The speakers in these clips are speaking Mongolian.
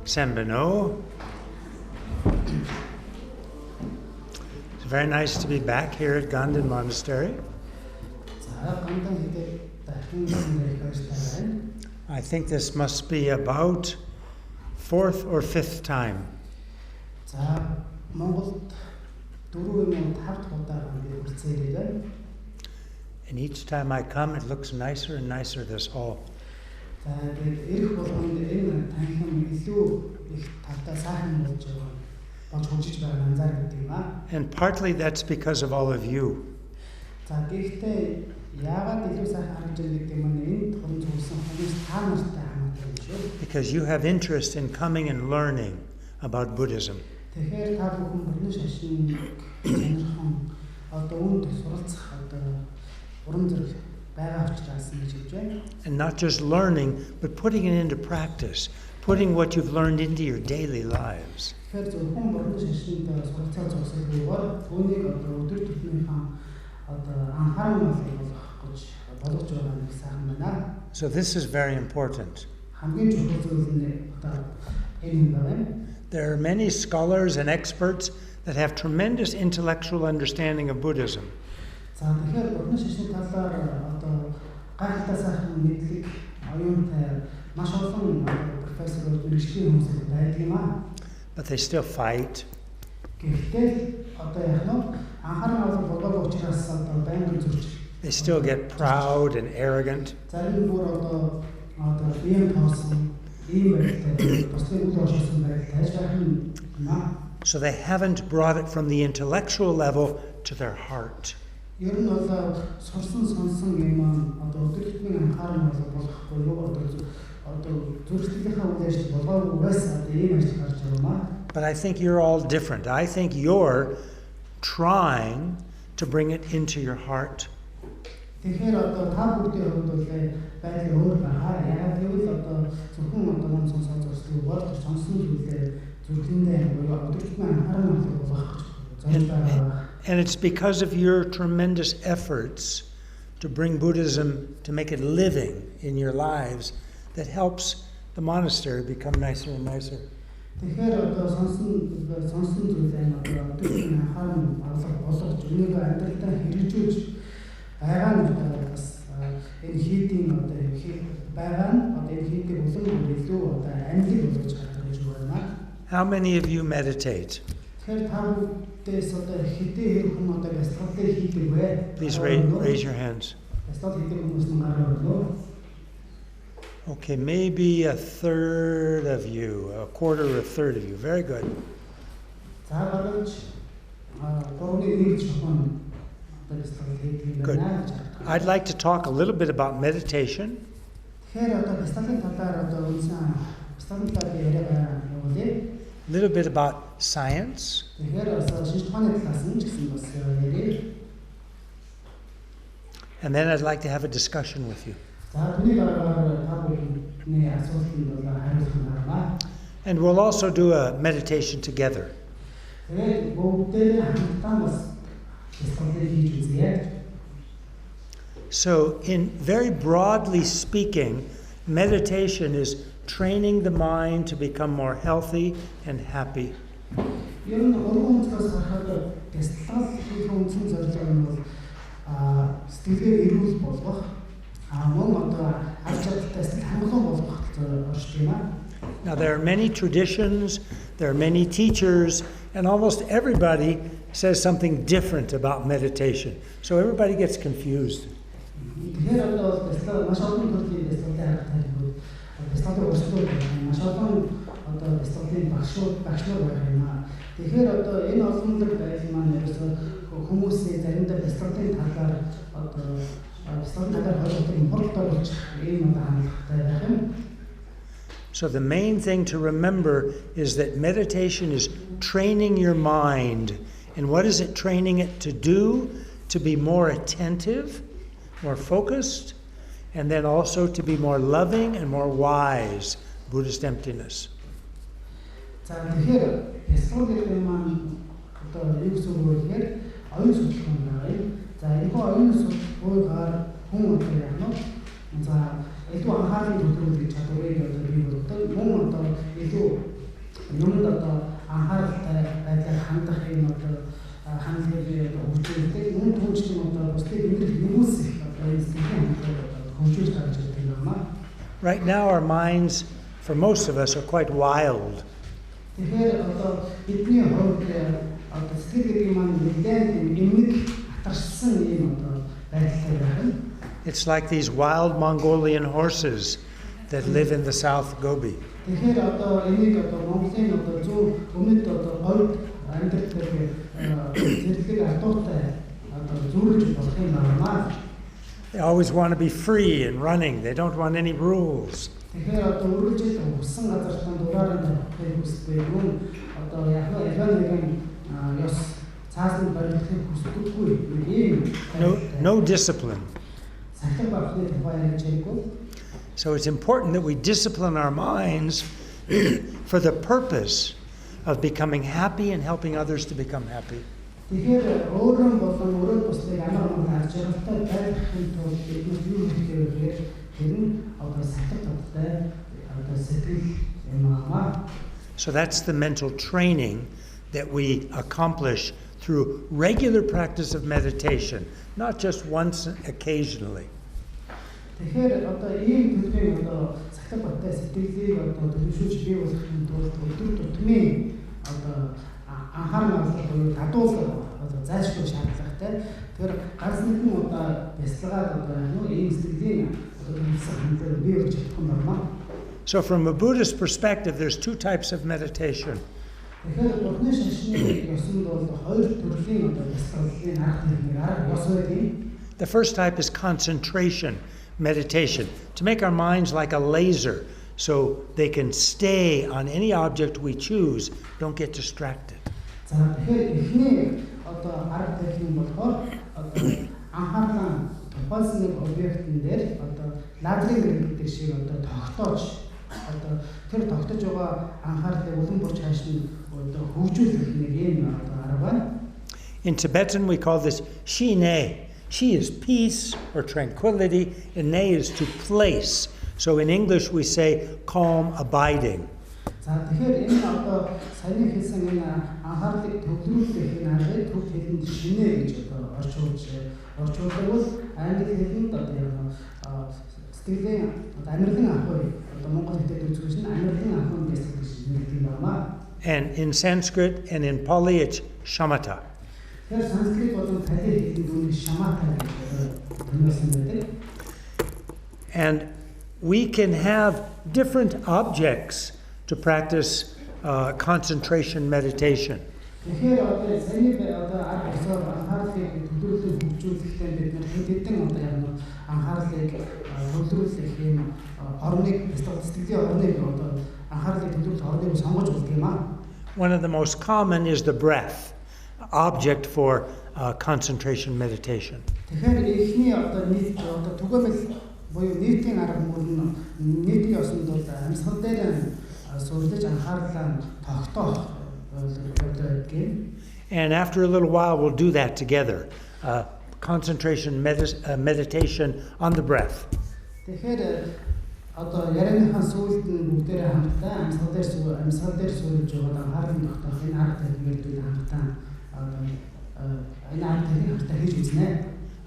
Sembano. It's very nice to be back here at Ganden Monastery. I think this must be about fourth or fifth time. And each time I come, it looks nicer and nicer, this hall. And partly that's because of all of you. Because you have interest in coming and learning about Buddhism. And not just learning, but putting it into practice, putting what you've learned into your daily lives. So this is very important. There are many scholars and experts that have tremendous intellectual understanding of Buddhism. But they still fight. They still get proud and arrogant. So they haven't brought it from the intellectual level to their heart. But I think you're all different. I think you're trying to bring it into your heart. And it's because of your tremendous efforts to bring Buddhism, to make it living in your lives, that helps the monastery become nicer and nicer. How many of you meditate? Please raise your hands. Okay, maybe a third of you, a quarter or a third of you. Very good. Good. I'd like to talk a little bit about meditation. A little bit about science. And then I'd like to have a discussion with you. And we'll also do a meditation together. So, in very broadly speaking, meditation is training the mind to become more healthy and happy. Now there are many traditions, there are many teachers, and almost everybody says something different about meditation. So everybody gets confused. So the main thing to remember is that meditation is training your mind. And what is it training it to do? To be more attentive, more focused, and then also to be more loving and more wise. Buddhist emptiness. Юмд одоо анхааралтай байдлаар хандах юм одоо хандлагыг хөгжүүлдэг. Мөн түүнчлэн одоо бусдыг нэмэлт нэмүүлсэх одоо энэ сэтгэлийн хандлагыг хөгжүүлж гарч ирдэг юм аа. Right now our minds, for most of us, are quite wild. Тэгэхээр одоо бидний хувьд одоо сэтгэл гэдэг маань нэгэн эмэг атарсан юм одоо байдалтай байна. It's like these wild Mongolian horses that live in the South Gobi. Тэгэхээр одоо энийг одоо Монголын одоо зөв өмнөд одоо говьд амьдардаг зэрлэг ардуутай одоо зүүрлж болох юм байна. They always want to be free and running. They don't want any rules. Тэгэхээр одоо үргэлжлээд хүссэн газартаа дураараа тавихыг хүсдэг юм. Одоо яг нэгэн ёс цаасан барихыг хүсдэггүй ийм No discipline. сахилга барихны тухай ярьж байгаагүй. So it's important that we discipline our minds for the purpose of becoming happy and helping others to become happy. Тэгэхээр өөрөөр болон өөрөө бусдыг амар харж байгаатай байхын тулд бид юу хийх вэ? Тэр нь одоо сахилга таттай одоо сэтгэл юм аа. So that's the mental training that we accomplish through regular practice of meditation, not just once occasionally. Тэгэхээр одоо ийм төлөвийн одоо сахилга баттай сэтгэлийг одоо төлөвшүүлж бий болгохын тулд өдөр тутмын одоо анхаарал буюу татуулга одоо зайлшгүй шаардлагатай. Тэгэхээр ганц нэгэн удаа бясалгаад одоо ийм сэтгэлийн одоо төлөвсөн хэмжээ бий болж чадах юм байна. So from a Buddhist perspective, there's two types of meditation. Тэгэхээр Буддны шашны ёсонд бол хоёр төрлийн одоо бясалгалын арга ёс байдаг. The first type is concentration meditation, to make our minds like a laser so they can stay on any object we choose, don't get distracted. За тэгэхээр эхний одоо арга техник болохоор одоо анхаарлаа тухайн нэг объектын дээр одоо лазерын гэдэг шиг одоо тогтоож одоо тэр тогтож байгаа анхаарлыг улам бүрч хааш нь одоо хөгжүүлэх нэг юм одоо арга байна. In Tibetan we call this shi ne. Shi is peace or tranquility, and ne is to place. So in English we say calm abiding. За тэгэхээр энэ одоо саяны хэлсэн энэ анхаарлыг төвлөрүүлэх энэ аргыг төв хэлэнд шинэ гэж одоо орчуулдаг бол англи хэлэнд одоо сэтгэлийн одоо амьдралын ахуй одоо монгол хэлээр үзүүлж нь амьдралын ахуйн гэсэн нэг юм байна. And in Sanskrit and in Pali it's shamatha. Тэгэхээр санскрит болон пали хэлэнд үүний shamatha гэсэн байдаг. And we can have different objects to practice concentration meditation. Тэгэхээр одоо саяны одоо арга ёсоор анхаарлыг төвлөрүүлэх хөгжүүлэхдээ бид нар хэдэн одоо яг анхаарлыг төвлөрүүлэх юм орныг сэтгэлийн орныг одоо анхаарлыг төвлөрүүлэх орныг сонгож болдог юм аа. One of the most common is the breath, object for concentration meditation. Тэгэхээр эхний одоо нийт одоо түгээмэл буюу нийтийн арга мөн нийтийн ёсонд бол амьсгал дээр сурлаж анхаарлаа тогтоох and after a little while we'll do that together. Concentration meditation on the breath. Тэгэхээр одоо ярианыхаа сүүлд нь бүгдээрээ хамтдаа амьсгал дээр суурж байгаа анхаарлын тогтоох энэ арга техникээр хамтдаа энэ арга техник хамтдаа хийж үзнэ.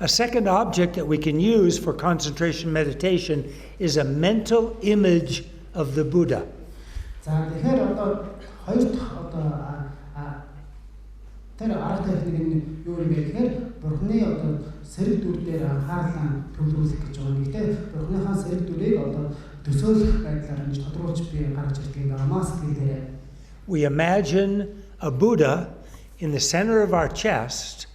A second object that we can use for concentration meditation is a mental image of the Buddha. За тэгэхээр одоо хоёр дахь одоо тэр арга техник нь юу юм бэ гэхээр бурхны одоо сэрэг дүр дээр анхаарлаа төвлөрүүлэх гэж байгаа юм. Гэхдээ бурхныхаа сэрэг дүрийг одоо төсөөлөх байдлаар нь тодруулж би гаргаж ирдэг юм аа сэтгэлдээ. We imagine a Buddha in the center of our chest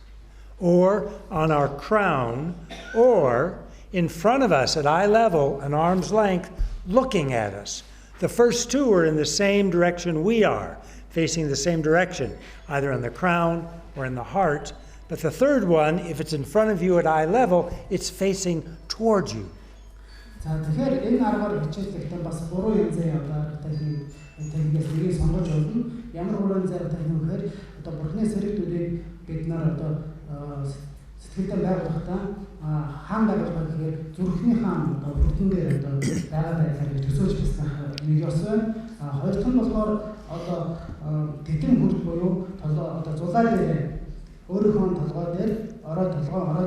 or on our crown or in front of us at eye level, an arm's length, looking at us. The first two are in the same direction we are, facing the same direction, either on the crown or in the heart. But the third one, if it's in front of you at eye level, it's facing towards you. За тэгэхээр энэ аргаар хичээлэхдээ бас буруу юм зэ одоо техникээс нэг сонгож болно. Ямар буруу зэ техник гэхээр одоо бурхны сэрэг дүрийг бид нар одоо сэтгэлдээ байгуулахдаа хаан байгуулах гэхээр зүрхний хаан одоо бүтэнгээр одоо байгаа байлаа гэж төсөөлж байсан нэг ёс байна. Хоёр дахь нь болохоор одоо тэтэн хүрч буюу одоо зулаа дээр өөрийнхөө толгой дээр ороо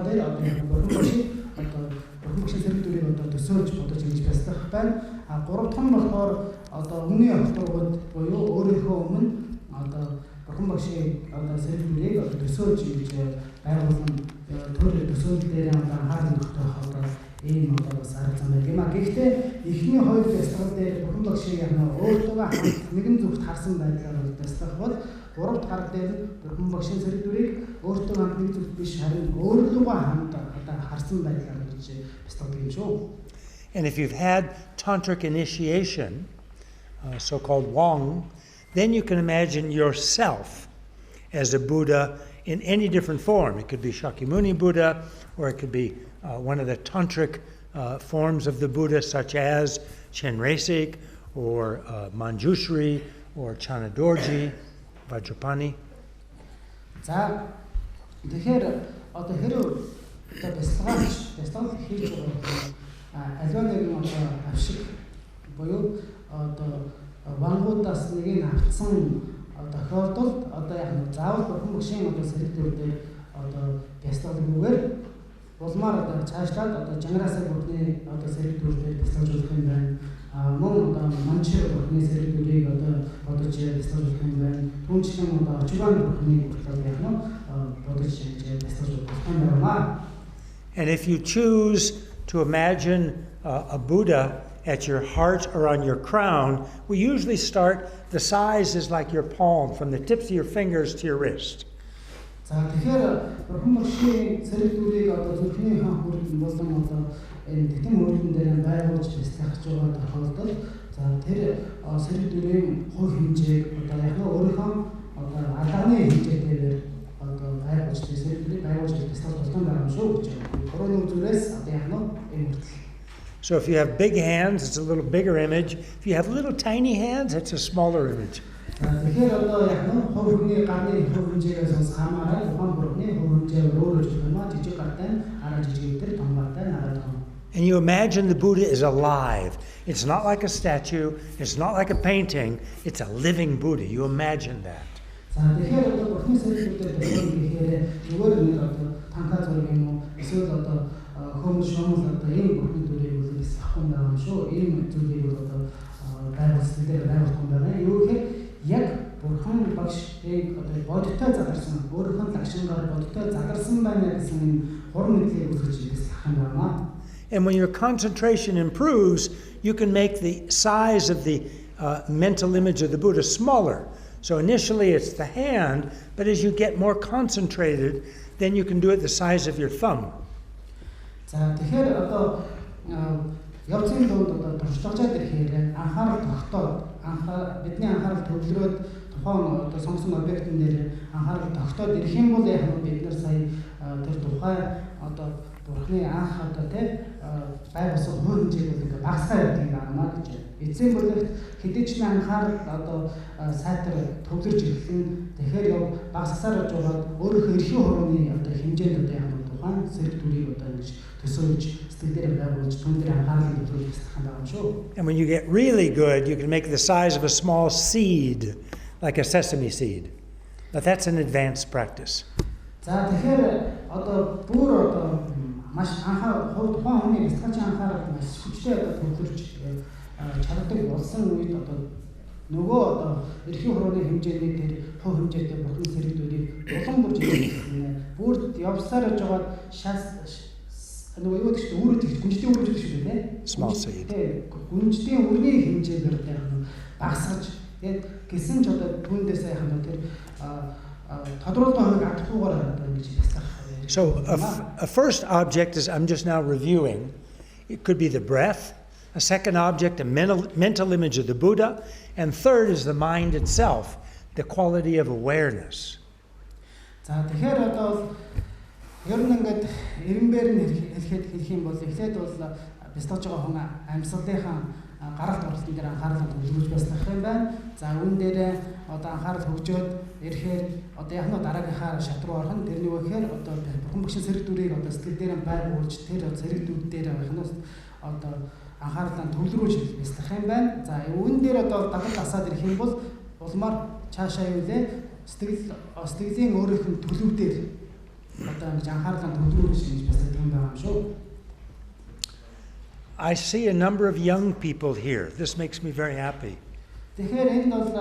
дээр одоо бурхан багшийн зэрэг дүрийг одоо төсөөлж бодож хийж бастах байна. А гурав дахь нь болохоор одоо өмнөний авторгууд буюу өөрийнхөө өмнө одоо бурхан багшийн одоо зэрэг дүрийг одоо төсөөлж хийж байгуулсан төр төсөөллөөр одоо анхаарал тохиох одоо ийм одоо бас арга зам байдаг юм а. Гэхдээ эхний хоёр бясалгал дээр бурхан багшийг өөртөө нэгэн зүгт харсан байдлаар бясалгах бол гурав дахь арга дээр бурхан багшийн зэрэг дүрийг өөртөө нэг зүгт биш харин өөрлөгөө хамт одоо харсан байдлаар гэж бясалгах юм шүү. And if you've had tantric initiation, so-called Wong, then you can imagine yourself as a Buddha in any different form. It could be Shakyamuni Buddha, or it could be one of the tantric forms of the Buddha, such as Chenresig, or Manjushri, or Chanadorji, Vajrapani. За тэгэхээр одоо хэрэг одоо бясалгал хийж байгаа аливаа нэгэн одоо авшиг буюу одоо вангуудаас нэг нь автсан тохиолдолд одоо яг заавал бурхан багшийн одоо сэрэг дүрээр одоо бясалгалгүйгээр улмаар одоо цаашлаад одоо жангараасаа бүхний одоо сэрэг дүрээр бясалгалжуулах юм байна. Мөн одоо манчир бүхний сэрэг дүрийг одоо бодож бясалгалжуулах юм байна. Түүнчлэн одоо очигон бүхний бодлого яг нь бодож бясалгалжуулах юм байна. And if you choose to imagine a Buddha at your heart or on your crown, we usually start, the size is like your palm, from the tips of your fingers to your wrist. За тэгэхээр бурхан багшийн сэрэг дүрийг одоо зүрхний хүрэлт болон одоо энэ тэтэн хүрэлтэн дээр байгуулж бясалгах байгаа тохиолдолд за тэр сэрэг дүрийн хувь хэмжээг одоо яг нь өөрийнхөө одоо алааны хэмжээгээр одоо байгуулж сэрэг дүрийг байгуулж бясалгах болсон байгаа юм шүү гэж байна. Зүрээс одоо яг нь энэ хүртэл. So if you have big hands, it's a little bigger image. If you have little tiny hands, it's a smaller image. Тэгэхээр одоо яг нь хувийн гарны хувь хэмжээгээс хамааран тухайн бүрхний хувь хэмжээ өөрөөр хэлбэл жижиг гартай араа жижиг дээр том гартай араа том. And you imagine the Buddha is alive. It's not like a statue, it's not like a painting, it's a living Buddha. You imagine that. За тэгэхээр одоо бурхны сэрэг дүрээр тэгэхээр зүгээр нэг одоо танхаа зураг юм уу эсвэл одоо хүмүүс шомол одоо ийм бурхны дүрийг үзэж авах юм шүү. Ийм зүйлийг одоо байгуулсан дээр байгуулсан байна. Юу гэхээр яг бурхан багшийг одоо бодиттой задарсан өөрийнхөө лагшингаар бодиттой задарсан байна гэсэн хурм мэдлийг үзэж бясалгах юм байна. And when your concentration improves, you can make the size of the mental image of the Buddha smaller. So initially it's the hand, but as you get more concentrated, then you can do it the size of your thumb. За тэгэхээр одоо явцын дунд одоо туршлагажаад ирэхээр анхаарал тогтоод бидний анхаарал төвлөрөөд тухайн одоо сонгосон объектын дээр анхаарал тогтоод ирэх юм бол яг нь бид нар сая тэр тухайн одоо бурхны анх одоо тий байгуулсан хувь хэмжээг бол ингээ багасаа явдаг юм аа гэж. Эцсийн бүлэгт хэдий ч анхаарал одоо сайтар төвлөрж ирэхлэн тэгэхээр яг багасаар жуулаад өөрийнхөө эрхийн хурууны одоо хэмжээнд одоо яг нь тухайн сэрэг дүрийг одоо ингэж төсөөлж сэтгэлээр байгуулж түн дээр анхаарал төвлөрөх хэрэгтэй юм байна шүү. And when you get really good, you can make the size of a small seed, like a sesame seed. But that's an advanced practice. За тэгэхээр одоо бүр одоо маш анхаарал тухайн хүний бясалгалын анхаарал маш хүчтэй одоо төвлөрж чаддаг болсон үед одоо нөгөө одоо эрхийн хурууны хэмжээний тэр хувь хэмжээтэй бурхан сэрэг дүрийг улам бүр жижигхэн бүр явсаар жагаад нөгөө юу гэж өөрөөр тэгж гүнжтийн үрж гэж шүү дээ. Small seed. Гүнжтийн үрний хэмжээгээр багасгаж тэгээд гисэн ч одоо түүндээс яхаа тэр тодруулсан хойг атгуугаар одоо ингэж бясалгах. So a first object is, I'm just now reviewing, it could be the breath. A second object, a mental image of the Buddha. And third is the mind itself, the quality of awareness. За тэгэхээр одоо ер нь ингээд эренбээр нь хэлэх юм бол эхлээд бол бясалгаж байгаа хүн амьсгалынхаа гаралт оролтын дээр анхаарал төвлөрүүлж бясалгах юм байна. За үүн дээр одоо анхаарал хөгжөөд ирэхээр одоо яг нь дараагийнхаа шат руу орох нь тэрний үгээр одоо бурхан багшийн сэрэг дүрийг одоо сэтгэл дээр байгуулж тэр сэрэг дүр дээр байх нь одоо анхааралаа төвлөрүүлж бясалгах юм байна. За үүн дээр одоо гадаад асаад ирэх юм бол улмаар цаашаа юу лээ сэтгэлийн өөрийнх нь төлөв дээр одоо ингэж анхаарлаа төвлөрүүлж ингэж бас гэдэг юм байна шүү. I see a number of young people here. This makes me very happy. Тэгэхээр энд бол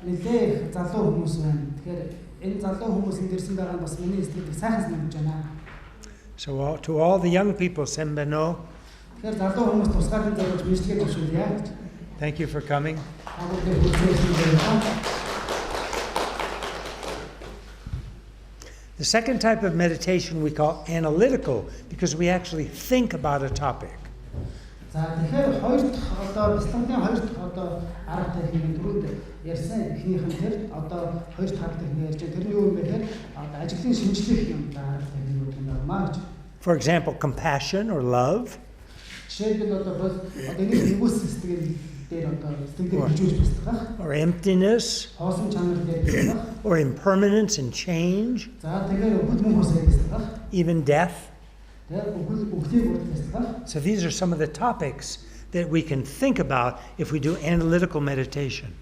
нэлээ залуу хүмүүс байна. Тэгэхээр энэ залуу хүмүүс энд ирсэн байгаа нь бас миний сэтгэлд сайхан санагдаж байна. So to all the young people, Sembeno, Тэгэхээр залуу хүмүүс тусгаарлан зориулж бичлэгээ төвшүүлье. thank you for coming. The second type of meditation we call analytical because we actually think about a topic. За тэгэхээр хоёр дахь одоо бяцлагын хоёр дахь одоо арга техникийн түрүүнд ярьсан эхнийх нь тэр одоо хоёр дахь арга техник ярьж байгаа. Тэрний юу юм бэ гэхээр одоо ажиглын шинжлэх юм арга техник юм байна. For example, compassion or love. Жишээлбэл одоо бол одоо нэг нэгүс сэтгэл дээр одоо сэтгэлд бижүүлж бяцлах. Or emptiness. Хоосон чанар дээр бяцлах. Or impermanence and change. За тэгэхээр бүд мөн хосоо бяцлах. Even death. So these are some of the topics that we can think about if we do analytical meditation.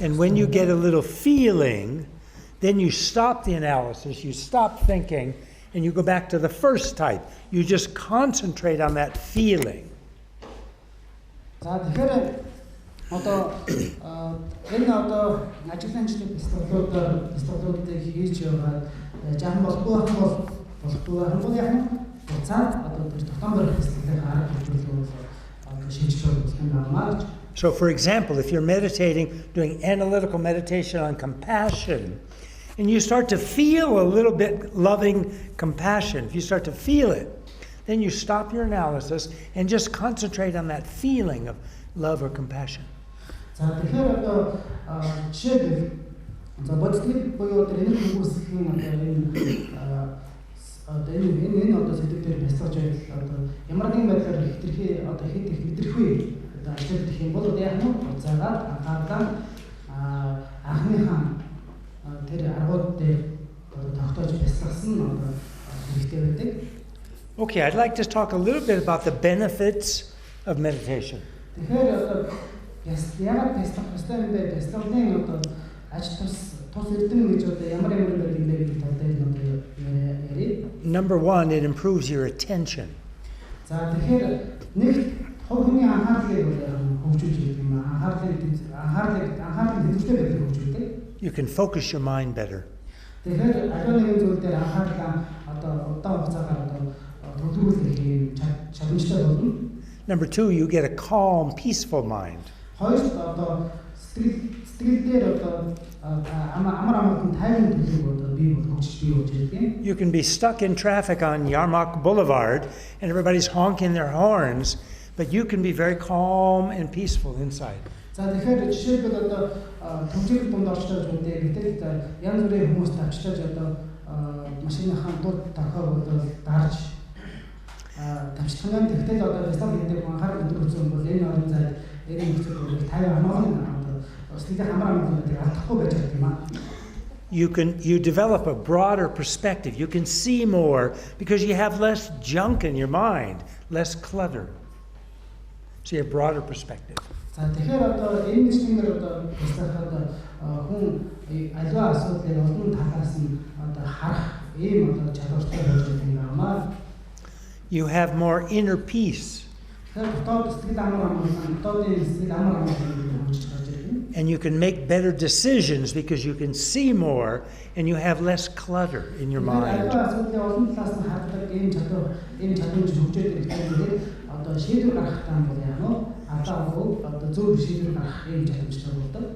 And when you get a little feeling, then you stop the analysis, you stop thinking, and you go back to the first type. You just concentrate on that feeling. За тэгэхээр одоо энэ одоо ажиглаанчлалын стратегиудыг хийж яваад жаахан болохгүй буцаад одоо тэр тогтоом барих стратегийн арга хэмжээлүүд одоо шийдэж болох юм байна. So for example, if you're meditating, doing analytical meditation on compassion, and you start to feel a little bit loving compassion, if you start to feel it, then you stop your analysis and just concentrate on that feeling of love or compassion. За тэгэхээр одоо жишээлбэл за бодит буюу одоо энэ хүмүүсийн одоо энэ одоо сэтгэлээр бяцлаж байвал одоо ямар нэгэн байдлаар хитрхи одоо хэд их мэдрэхгүй одоо ажиллах юм бол яг нь буцаагаад анхаарлаа анхныхаа тэр аргууд дээр тогтоож бяцласан одоо хэрэгтэй байдаг. Okay, I'd like to talk a little bit about the benefits of meditation. Тэгэхээр одоо яагаад бяцлах ёстой юм бэ? Бяцлагын одоо тус эрдэм гэж одоо ямар байдлаар нэмэх талтай одоо яри. Number 1, it improves your attention. За тэгэхээр нэг хувийн анхаарлыг хөгжүүлж байгаа юм. Анхаарлыг хэвчтэй байдаг хөгжүүлдэг. You can focus your mind better. Тэгэхээр аливаа нэгэн зүйл дээр анхаарлаа одоо удаан хугацаагаар одоо төвлөрүүлэх чадамжтай болно. Number 2, you get a calm, peaceful mind. Хоёр одоо сэтгэл дээр одоо амар амархан тайван төлөв одоо бий болж ирдэг. You can be stuck in traffic on Yarmak Boulevard and everybody's honking their horns, but you can be very calm and peaceful inside. За тэгэхээр жишээлбэл одоо төвжирэг дунд орчтойж үдээ гэтэл янз бүрийн хүмүүс тавчтайж одоо машиныхаа дунд тахаа одоо дарж тавчтахын тэгтэл одоо бяцлал хийдэг анхаарал өндөрсөн бол энэ орон зайд эрийн нөхцөлийг 50 хамгаалсан одоо сэтгэлийн хамгаалалтыг алдахгүй байж байгаа юм аа. You develop a broader perspective. You can see more because you have less junk in your mind, less clutter. So you have a broader perspective. За тэгэхээр одоо энэ нэгээр одоо бяцлахад хүн аливаа асуудлыг олон талаас нь одоо харах ийм одоо чадвартай болж байгаа юм аа. You have more inner peace. And you can make better decisions because you can see more and you have less clutter in your mind.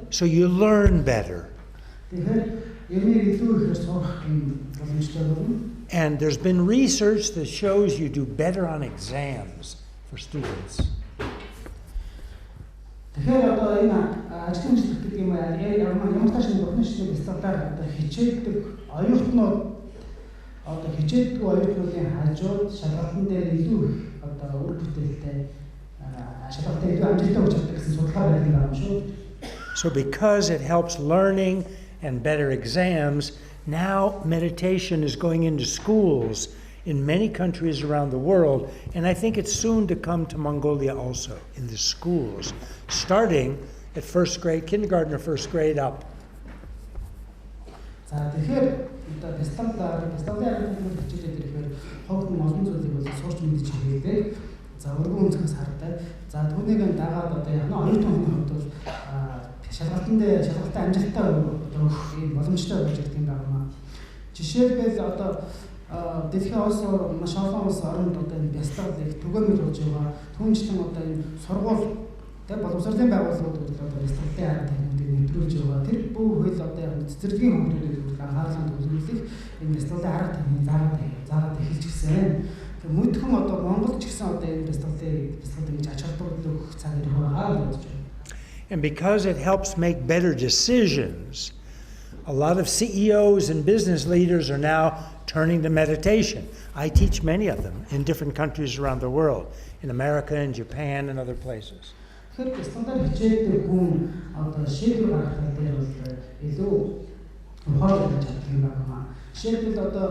So you learn better. And there's been research that shows you do better on exams for students. Тэгэхээр одоо энэ ажлын хэсэг гэдэг юм аа ямар таашны бүхэн шинэ стандартаар одоо хичээлдэг оюутнууд одоо хичээлдэг оюутнуудын хажууд шалгалтын дээр илүү их одоо үр бүтээлтэй шалгалтын илүү амжилттай болж чаддаг гэсэн судалгаа байдаг юм шүү. So because it helps learning and better exams, now meditation is going into schools in many countries around the world, and I think it's soon to come to Mongolia also, in the schools, starting at first grade, kindergarten or first grade up. За тэгэхээр одоо дистантаар хичээлээд ирэхээр хогт олон зүйлийг бол сурч мэдчих хэрэгтэй. За өргөн өнцгөөс хардаг. За түүнийг дагаад одоо яг оюутан хүний хувьд бол шалгалтанд амжилттай одоо ийм боломжтой болж ирдэг юм байна. Жишээлбэл одоо дэлхийн улс маш олон улс оронд одоо энэ бяцлаглыг түгээмэл болж байгаа. Түүнчлэн одоо энэ сургууль тэг боловсролын байгууллагууд бол одоо бяцлаглалын арга техникүүдийг нэвтрүүлж байгаа. Тэр бүх хөл одоо яг цэцэрлэгийн хүмүүстүүд бол анхаарлаа төвлөрүүлэх энэ бяцлаглалын арга техникийг заагаад эхэлж гисэн. Тэг мөдхөн одоо Монгол ч гэсэн одоо энэ бяцлаглалыг гэж ач холбогдол өгөх цаг ирэх байгаа гэж байна. And because it helps make better decisions, a lot of CEOs and business leaders are now turning to meditation. I teach many of them in different countries around the world, in America and Japan and other places. Тэгэхээр стандарт хичээлдэг хүн одоо шийдвэр гаргахад дээр бол илүү ухаалаг чаддаг юм байна. Жишээлбэл одоо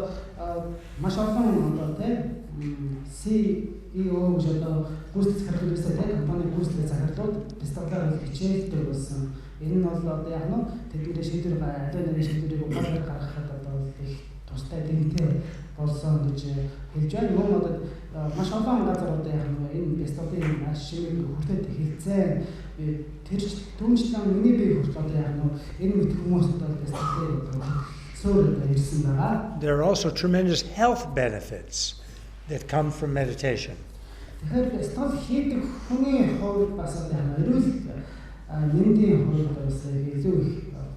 маш олон одоо тийм CEO гэж одоо гүйцэтгэх захирлуудаас тийм компани гүйцэтгэх захирлууд стандарт хичээлдэг болсон. Энэ нь бол одоо яг нь тэдний шийдвэр аливаа нэг шийдвэрийг ухаалаг гаргахад одоо их тустай дэмтэй болсон гэж хэлж байна. Мөн одоо маш олон газар одоо яг энэ бяцлаглалын ашиг хүртээд хэлцээ. Тэр түүнчлэн миний бие хүртэл одоо яг энэ мэт хүмүүс одоо бяцлаглалыг суур ирсэн байгаа. There are also tremendous health benefits that come from meditation. Тэгэхээр бяцлал хийдэг хүний хувьд бас одоо яг эрүүл мэндийн хувьд бас илүү их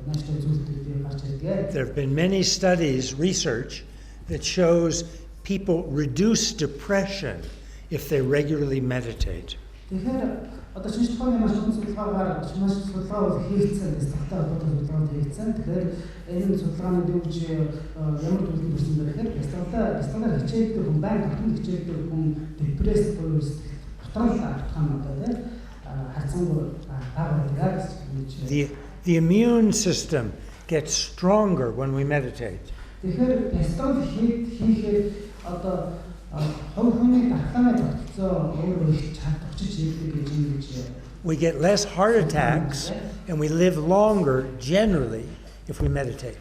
нааштай зүйлүүд гарч ирдэг. There have been many studies, research that shows people reduce depression if they regularly meditate. Тэгэхээр одоо шинж тооны маш олон судалгаагаар маш судалгаа бол хийгдсэн дэстагтай холбоотой судалгаа хийгдсэн. Тэгэхээр энэ судалгааны дүүж ямар төлөв төрсөн бэ гэхээр дэстагтаа хичээлдэг хүн байнга татан хичээлдэг хүн депресс буюу дотрол автхан одоо тийм харцангуй байгаа гэж. The immune system gets stronger when we meditate. Тэгэхээр дэстагт хийхээр одоо we get less heart attacks and we live longer generally if we meditate.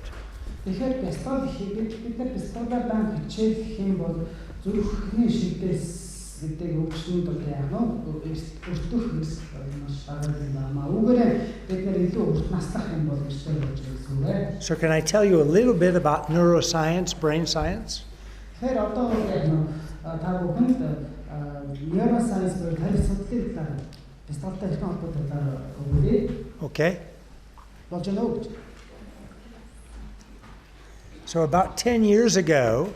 So can I tell you a little bit about neuroscience, brain science? Okay. So about 10 years ago,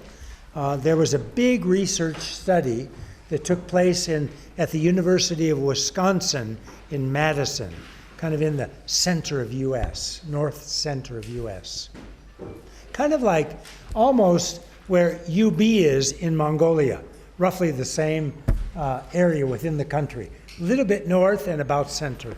there was a big research study that took place at the University of Wisconsin in Madison, kind of in the center of U.S., north center of U.S. Kind of like almost where UB is in Mongolia, roughly the same area within the country, a little bit north and about center.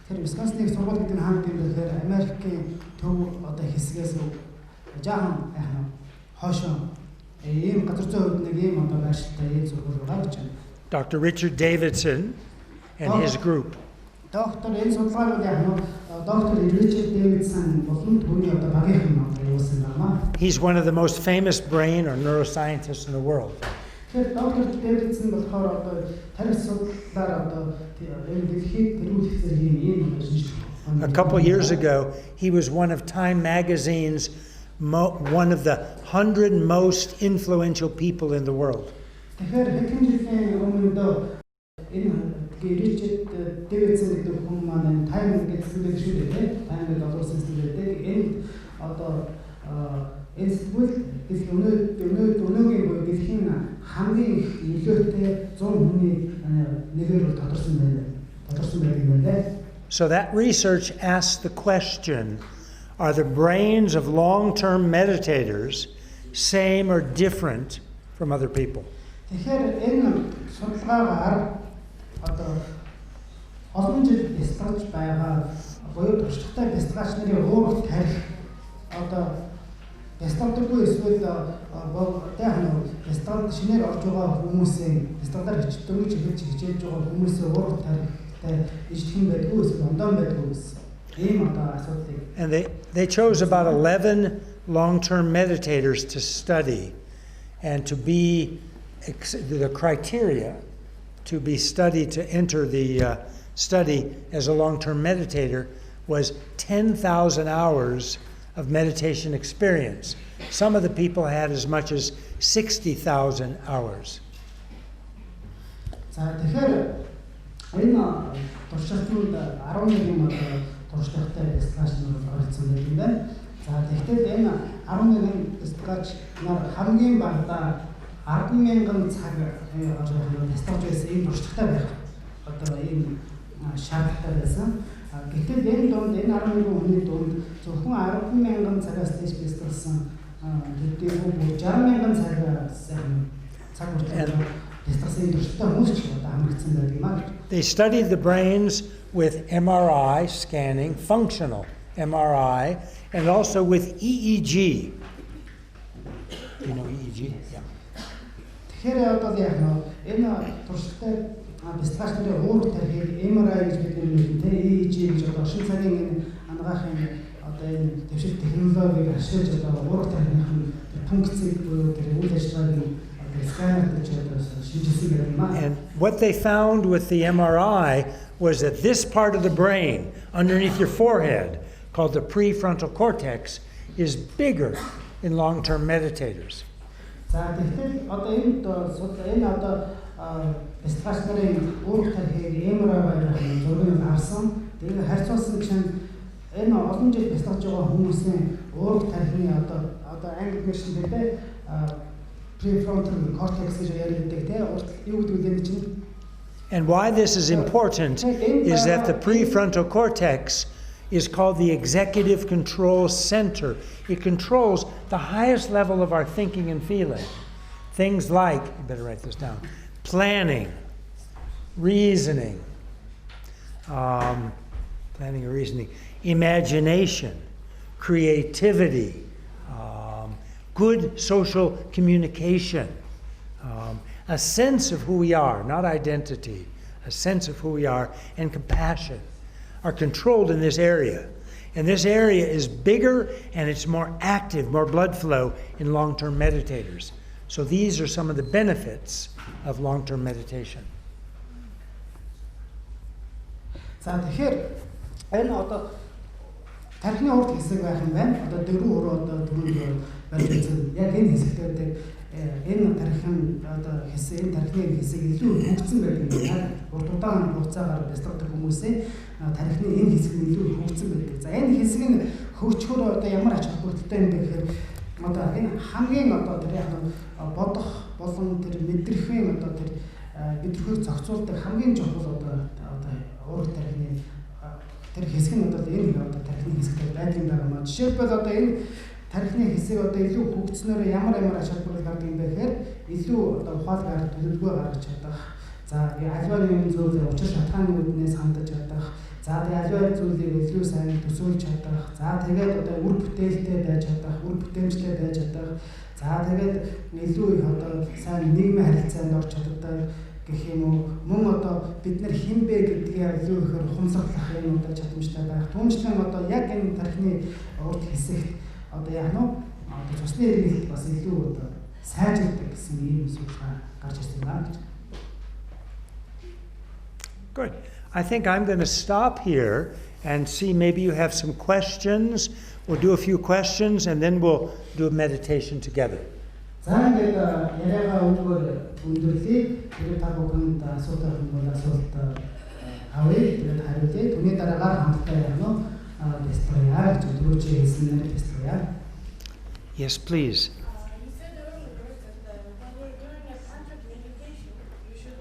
Тэр Висконсины сургууль гэдэг нь хаана гэвэл Америкийн төв одоо хэсгээс жаахан хойшоо ийм газар зүйн хувьд нэг ийм одоо байршилтай ийм сургууль байгаа гэж байна. Dr. Richard Davidson and his group. Доктор энэ судалгааг бол доктор Richard Davidson болон түүний одоо багийнхан явуулсан байна. He's one of the most famous brain or neuroscientists in the world. Dr. Davidson болохоор одоо тарих судлаар одоо энэ дэлхийд тэргүүлэх зэргийн ийм A couple years ago, he was one of Time magazine's one of the 100 most influential people in the world. Тэгэхээр хэдэн жилийн өмнө энэ Richard Davidson гэдэг хүн маань Time гэдэг шүү дээ. Time гэдэг олонсын зүйлтэй энэ одоо энэ зүйл өнөөгийн дэлхийн хамгийн их нөлөөтэй 100 хүний нэгээр тодорсон байдаг. So that research asks the question, are the brains of long-term meditators same or different from other people? Тэгэхээр энэ судалгаагаар одоо олон жил бясалгаж байгаа буюу туршлагатай бясалгаач нарын уурах тарих одоо бясалгадаггүй эсвэл бясалгалд шинээр орж байгаа хүмүүсийн бясалгалаар дөнгөж хичээж байгаа хүмүүсийн уурах тарихтай ижлэхэн байдгүй эсвэл ондоон байдгүй гэсэн ийм одоо асуудлыг. And they chose about 11 long-term meditators to study, and to be the criteria to be studied to enter the study as a long-term meditator was 10,000 hours of meditation experience. Some of the people had as much as 60,000 hours. За тэгэхээр энэ туршилтанд 11 туршлагатай бясалгаач нар оролцсон байдаг юм байна. За тэгэхээр энэ 11 бясалгаач нар хамгийн багадаа 10,000 цаг бясалгаж байсан ийм туршлагатай байх одоо ийм шаардлагатай байсан. Гэтэл энэ донд энэ 11 хүний донд зөвхөн 10,000 цагаас дээш бясалгалсан төдийгүй бүр 60,000 цаг хүртэл бясалгалсан туршлагатай хүмүүс ч одоо хамрагдсан байдаг юм аа. They studied the brains with MRI scanning, functional MRI, and also with EEG. You know EEG? Yeah. Тэгэхээр одоо яг энэ туршлагатай бясалгаач нарын уурах тарихыг MRI гэж бид нэрнэтэй EEG гэж одоо шин цагийн энэ анагаахын одоо энэ дэвшил технологиг ашиглаж одоо уурах тарихын функцийг буюу тэр үйл ажиллагааг сканер гэж одоо шинжилсэн гэдэг юм аа. And what they found with the MRI was that this part of the brain underneath your forehead, called the prefrontal cortex, is bigger in long-term meditators. За тэгэхээр одоо энэ одоо бясалгаач нарын уурах тарихыг MRI-аар зургийг харсан. Тэгээд харьцуулсан чинь энэ олон жил бясалгаж байгаа хүмүүсийн уурах тарихны одоо англи хэлшин дээр prefrontal cortex гэж яриад те юу гэдэг вэ чинь. And why this is important is that the prefrontal cortex is called the executive control center. It controls the highest level of our thinking and feeling. Things like, you better write this down, planning, reasoning, imagination, creativity, good social communication, a sense of who we are, not identity, a sense of who we are, and compassion are controlled in this area. And this area is bigger and it's more active, more blood flow in long-term meditators. So these are some of the benefits of long-term meditation. За тэгэхээр энэ одоо тархины урд хэсэг байх юм байна. Одоо дөрвөн уруу одоо түрүүнд барьсан. Яг энэ хэсэгтээ энэ тархин одоо хэсэг энэ тархины хэсэг илүү хөгжсөн байдаг юм байна. Урт удаан хугацаагаар бясалгадаг хүмүүсийн тархины энэ хэсэг нь илүү хөгжсөн байдаг. За энэ хэсэг нь хөгжөхөөр одоо ямар ач холбогдолтой юм бэ гэхээр одоо энэ хамгийн одоо тэр яг бодох болон тэр мэдрэхийн одоо тэр мэдрхийг зохицуулдаг хамгийн чухал одоо урд тархины тэр хэсэг нь одоо энэ одоо тархины хэсэгтэй байдаг юм байна. Жишээлбэл одоо энэ тархины хэсэг одоо илүү хөгжснөөр ямар ач холбогдол гардаг юм бэ гэхээр илүү одоо ухаалгаар төлөвлөгөө гаргаж чадах. За аливаа нэгэн зүйл учир шалтгааны үүднээс хандаж чадах. За тэгээ аливаа зүйлийг илүү сайн төсөөлж чадах. За тэгээд одоо үр бүтээлтэй байж чадах, үр бүтээмжтэй байж чадах. За тэгээд илүү их одоо сайн нийгмийн харилцаанд орж чаддаг гэх юм уу. Мөн одоо бид нар хэн бэ гэдгийг илүү ихээр ухамсарлах юм одоо чадамжтай байх. Түүнчлэн одоо яг энэ тархины урд хэсэгт одоо яг нь одоо цусны эргэлт бас илүү одоо сайжирдаг гэсэн ийм судалгаа гарч ирсэн байна. Good. I think I'm going to stop here and see maybe you have some questions. We'll do a few questions and then we'll do a meditation together. За ингээд яриагаа өнгөөр өндөрлөе. Тэгээд та бүхэнд асуулт бол асуулт авъя. Тэгээд хариулъя. Түүний дараагаар хамтдаа явна. Бясалгая гэж түрүү чи хэлснээр бясалгая. Yes, please. You said earlier that when you're doing a content meditation, you should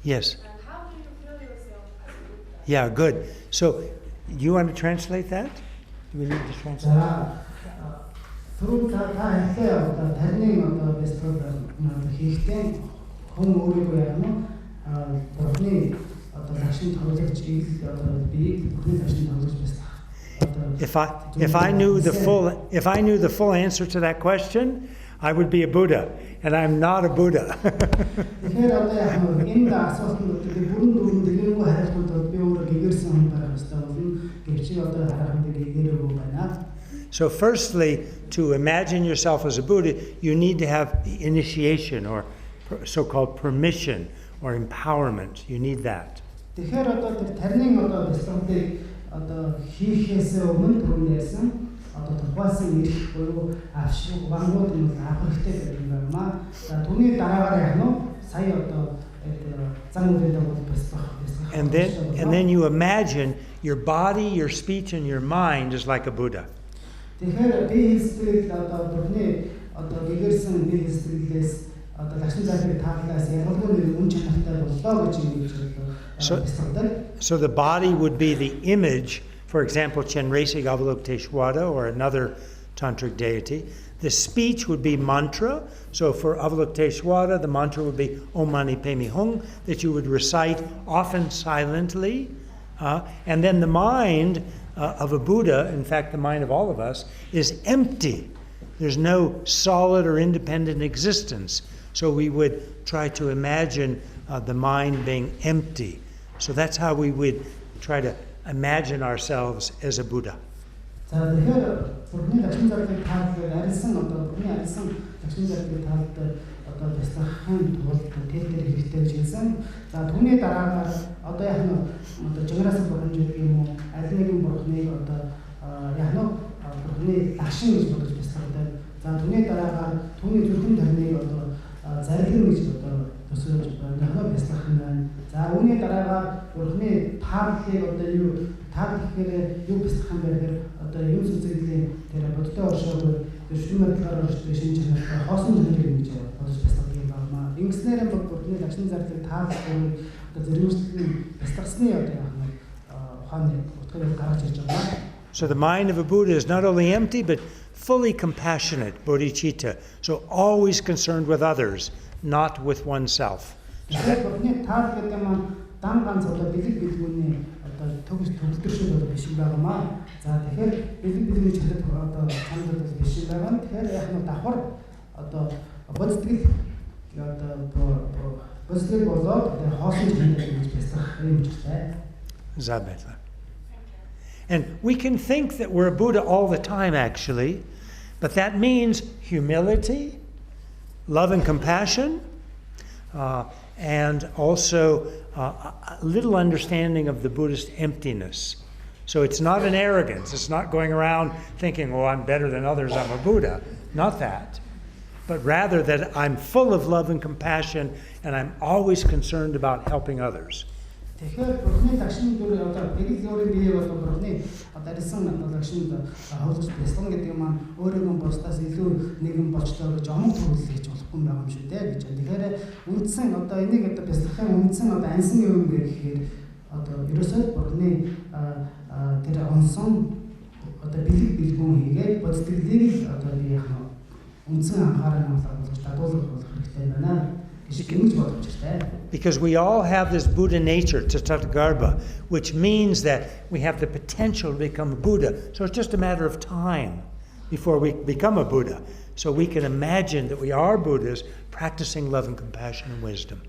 Yes. And how do you feel yourself as a Buddha? Yeah, good. So, you want to translate that? Do we need to translate? Through that time, the turning of the best хийхдээ хүн өөрийгөө яг нь бурхны одоо загшин тоглож ийл одоо би бурхны загшин тоглож байсан. If I knew the full answer to that question, I would be a Buddha, and I'm not a Buddha. Тэгэхээр одоо яг энэ асуултанд бүрэн дүрэн дэлгэрэнгүй хариултууд би өөрөө гэгэрсэн хүн байх хэрэгтэй болно. Гэвч одоо харахад гэгэрээгүй байна. So firstly, to imagine yourself as a Buddha, you need to have initiation or so-called permission or empowerment. You need that. Тэгэхээр одоо тэр тарнын одоо бяцлагуудыг одоо хийхээс өмнө түрүүнээсэн одоо тухайн ирэх буюу авшиг вангууд нь авах хэрэгтэй гэдэг юм байна. За түүний дараагаар яг нь сая одоо зан үйлдэл бол бяцлах. And then you imagine your body, your speech, and your mind is like a Buddha. Тэгэхээр би хэлстрэл одоо бүрний одоо гэгэрсэн би хэлстрэлээс одоо лашин залбирыг таалаас ялгалгүй нэг үн чанартай боллоо гэж хэлж So the body would be the image, for example, Chenresi Avalokiteshvara or another tantric deity. The speech would be mantra. So for Avalokiteshvara, the mantra would be Om Mani Padme Hum, that you would recite often silently. And then the mind of a Buddha, in fact the mind of all of us, is empty. There's no solid or independent existence. So we would try to imagine the mind being empty. So that's how we would try to imagine ourselves as a Buddha. За тэгэхээр бүрний лашин залбирыг таалал арилсан одоо бүрний арилсан лашин залбирыг таалал одоо бяцлахын тулд тэл дээр хэрэгтэй гэж хэлсэн. За түүний дараагаар одоо яг нь одоо жигнаас бурхан гэдэг юм уу аль нэгэн бурхныг одоо яг нь бурхны лашин гэж бодож бяцлагдаг. За түүний дараагаар түүний зүрхэн тарныг одоо зарилгын гэж одоо төсөөлж байна. Бяцлах юм байна. За үүний дараагаар бурхны тааллыг одоо юу таал гэхээр юу бяцлах юм бэ гэхээр одоо юм сүзэглийн тэр бодтой оршоогүй тэр шүмэрлэр оршдог шинж чанартай хоосон зүйлийг гэж бодож бяцлах юм байна. Ингэснээр бол бурхны лашин зарлыг тааллыг одоо зэрэгжлэн бяцлахсны одоо яг нь ухааны утгыг гаргаж ирж байгаа. So the mind of a Buddha is not only empty but fully compassionate, bodhicitta. So always concerned with others, not with oneself. So that, бурхны таал гэдэг нь дан ганц одоо бэлэг бэлгүүний одоо төгөлдршил бол биш байгаа маа. За тэгэхээр бэлэг бэлгүүний чанарт одоо чанарт бол биш байгаа. Тэгэхээр яг нь давхар одоо бодцгэл одоо бодцгэл болоод хоосон чанар гэж бяцлах юм чигтэй. Zabetla. And we can think that we're a Buddha all the time, actually, but that means humility, love and compassion, and also a little understanding of the Buddhist emptiness. So it's not an arrogance. It's not going around thinking, oh, I'm better than others, I'm a Buddha. Not that. But rather that I'm full of love and compassion, and I'm always concerned about helping others. Тэгэхээр бурхны лагшин дүр одоо бэлэг өөрийн бие бол бурхны одоо арилсан лагшинд хавлж бяцлах гэдэг юм маань өөрийнхөө бусдаас илүү нэгэн болчлоо гэж омог төрүүлэх гэж болохгүй байгаа юм шүү дээ гэж. Тэгэхээр үндсэн одоо энийг одоо бяцлахын үндсэн одоо ансан юм гэхээр одоо ерөөсөө бурхны тэр онсон одоо бэлэг бэлгүүн хийгээд бодцгэлийг одоо би яг үндсэн анхаарал болгож дадуулах болох хэрэгтэй байна. Because we all have this Buddha nature, Tathagarbha, which means that we have the potential to become a Buddha. So it's just a matter of time before we become a Buddha. So we can imagine that we are Buddhas practicing love and compassion and wisdom.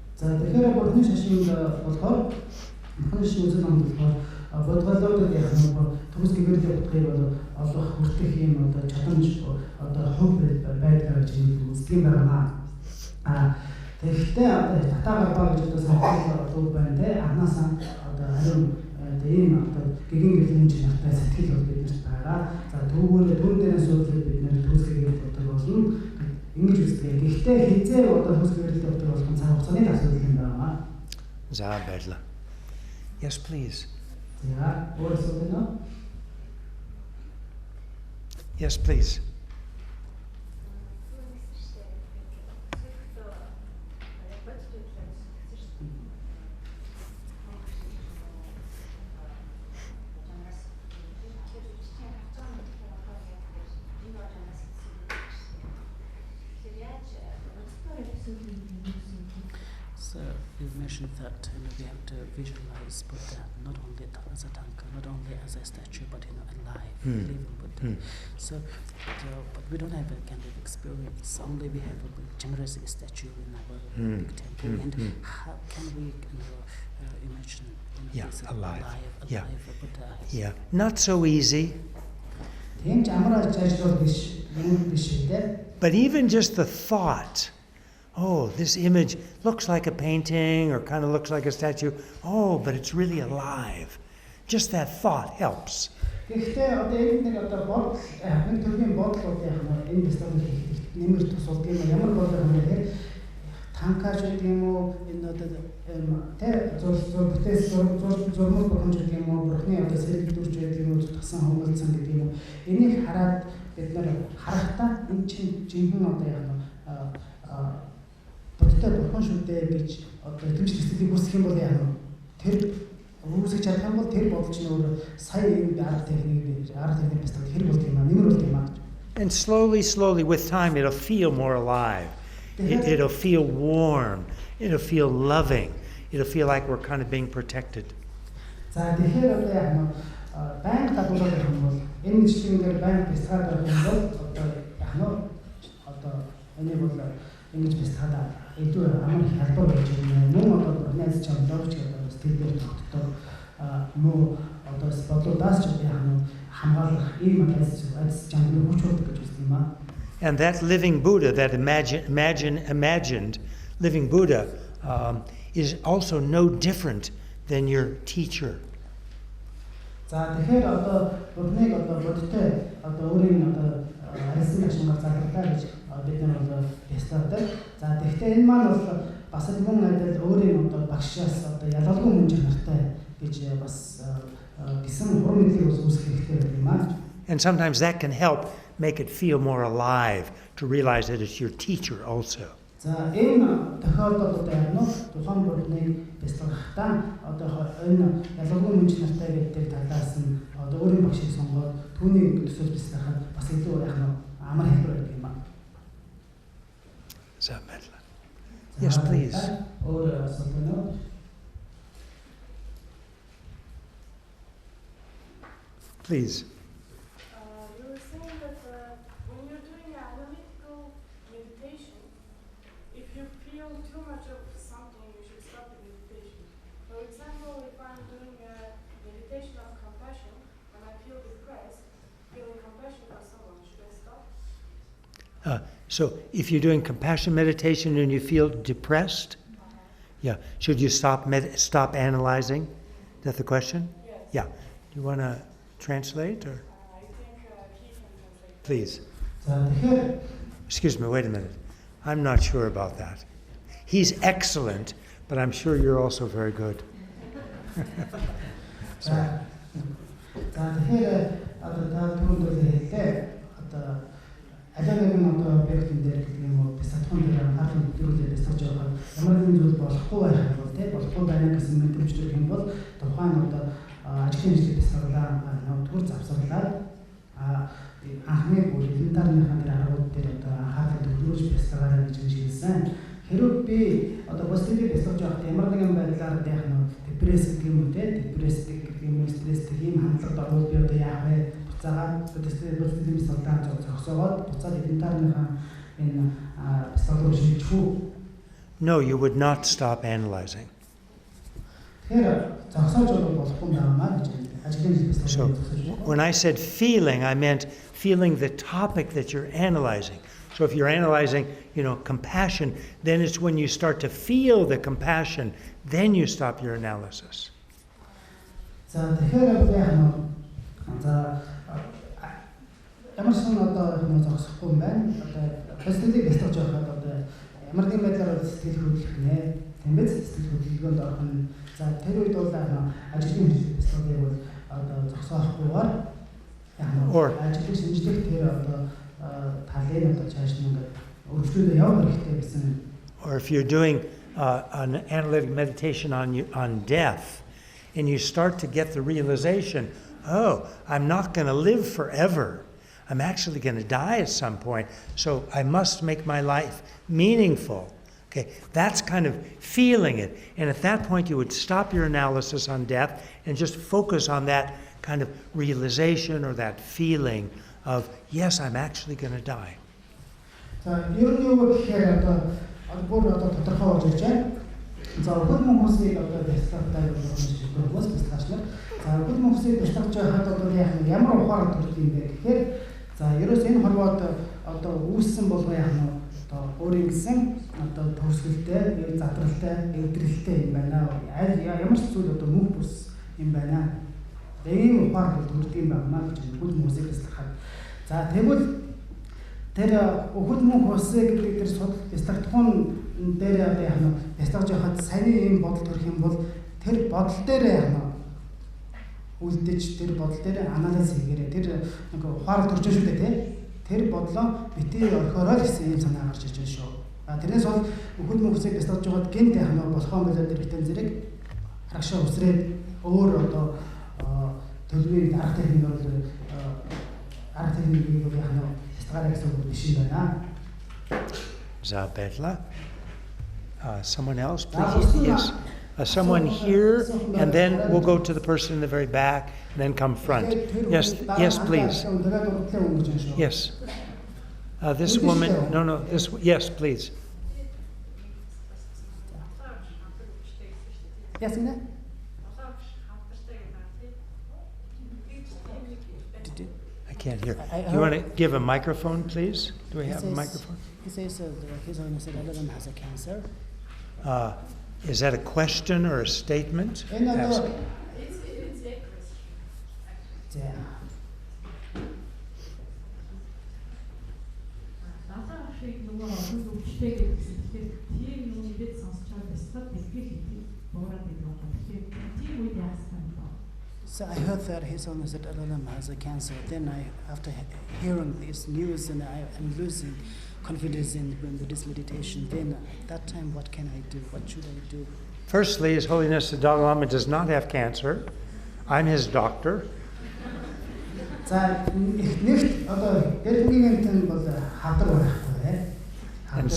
Тэгэхдээ одоо татаагаа гэж одоо санахад бол байна те анхнаасаа одоо харин ийм одоо гэгэн гэлэн чанартай сэтгэл бол биднэрт байгаа. За түүгээр түн дээрээ суудлыг бид нэр төсгөгийг боддог болно. Ингэж үздэг. Гэхдээ хизээ одоо төсгөгийг боддог болох цаг хугацааны асуудал юм байна. За баярлалаа. Yes, please. За өөрөөсөө нөө. Yes, please. mentioned that we have to visualize Buddha not only as a tanka, not only as a statue, but alive, living Buddha. So, but we don't have a kind of experience. Only we have a generous statue in our big temple. And how can we imagine this alive Buddha? Yeah, not so easy. But even just the thought, oh, this image looks like a painting or kind of looks like a statue. Oh, but it's really alive. Just that thought helps. And slowly, with time, it'll feel more alive. It'll feel warm. It'll feel loving. It'll feel like we're kind of being protected. And that living Buddha, that imagined living Buddha, is also no different than your teacher. And sometimes that can help make it feel more alive, to realize that it's your teacher also. Yes, please. Please. You were saying that when you're doing an analytical meditation, if you feel too much of something, you should stop the meditation. For example, if I'm doing a meditation of compassion and I feel depressed, feeling compassion for someone, should I stop? So if you're doing compassion meditation and you feel depressed, should you stop analyzing? Is that the question? Yes. Yeah. Do you want to translate, or? I think he can translate. Please. Excuse me, wait a minute. I'm not sure about that. He's excellent, but I'm sure you're also very good. Sorry. No, you would not stop analyzing. So when I said feeling, I meant feeling the topic that you're analyzing. So if you're analyzing, compassion, then it's when you start to feel the compassion, then you stop your analysis. Or if you're doing an analytic meditation on death, and you start to get the realization, oh, I'm not going to live forever. I'm actually going to die at some point, so I must make my life meaningful. Okay, that's kind of feeling it. And at that point, you would stop your analysis on death and just focus on that kind of realization or that feeling of, yes, I'm actually going to die. 자, 이런 경우 гэхээр бүр тодорхой болж байна. За, хөл хүмүүсийг бяцлахтай хүмүүс бяцлаачлаа. За, хөл хүмүүсийг бяцлах байхад ямар ухаар төрдөг юм бэ гэхээр за, ерөөс энэ хорвоод үүссэн бол яг нь өөрийн гэсэн төгсгөлтэй, задралтай, эвдрэлтэй юм байна. Ямар ч зүйл мөнх бүс юм байна. Ийм ухаар төрдөг юм байна гэж хөл хүмүүсийг бяцлахад. За, тэгвэл тэр хөл мөнх усыг гэдэг тэр судал бяцлахтун дээр яг нь бяцлаж байхад сайн ийм бодол төрөх юм бол тэр бодол дээр үлдэж тэр бодол дээр анализ хийгээрэй. Тэр нэг ухаар төрж шүү дээ, тий. Тэр бодлоо битээ орхиороо гэсэн юм санаа гарч иж байна шүү. Тэрнээс бол хөл мөнх усыг бяцлаж байхад гинт яг нь болохоо болоод тэр битэн зэрэг харагшаа усрээд өөр төлөвийн арга техникээр яг нь Zabella. Someone else, please. Yes. Someone here, and then we'll go to the person in the very back, and then come front. Yes, yes, please. Yes. This woman, no, this, yes, please. Yes, ma'am. I can't hear. Do you want to give a microphone, please? Do we have a microphone? He says his owner said Eleven has a cancer. Is that a question or a statement? It's a question. Yeah. So I heard that his owner said LLM has a cancer. Then after hearing this news, and I'm losing confidence in Buddhist meditation. Then at that time, what can I do? What should I do? Firstly, His Holiness the Dalai Lama does not have cancer. I'm his doctor. And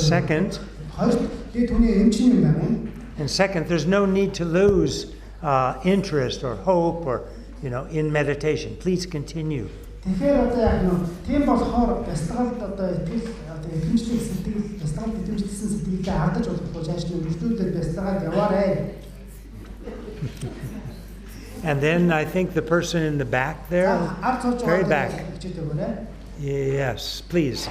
second, there's no need to lose interest or hope or, in meditation. Please continue. And then I think the person in the back there, very back. Yes, please.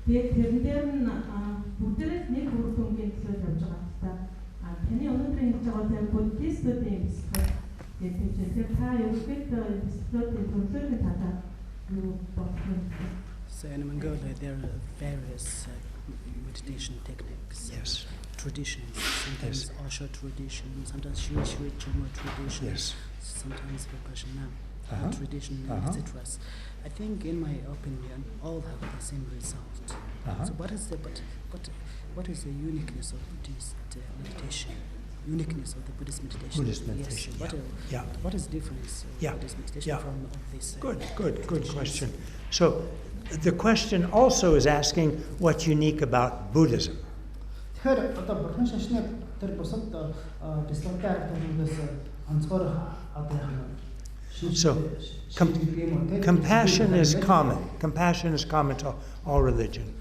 Тэгээд тэрэн дээр нь бүгдээрээ нэг үр дүнгийн төлөө явж байгаа та. Таны өнөөдрийн хийж байгаа буддистуудын бэлтгэл. Тэгээд та ерөнхийд бэлтгэлийн төлөвлөрийн талаар юу бодох вэ? So in Mongolia there are various meditation techniques. Yes. Traditions. Sometimes Osho tradition, sometimes Sri Chuma tradition. Yes. Sometimes Vipassana tradition, etc. I think, in my opinion, all have the same result. So, what is the uniqueness of Buddhist meditation? Uniqueness of the Buddhist meditation. Buddhist meditation. Yes. What is the difference of Buddhist meditation from this? Good question. So, the question also is asking what's unique about Buddhism. So, compassion is common. Compassion is common to all religion.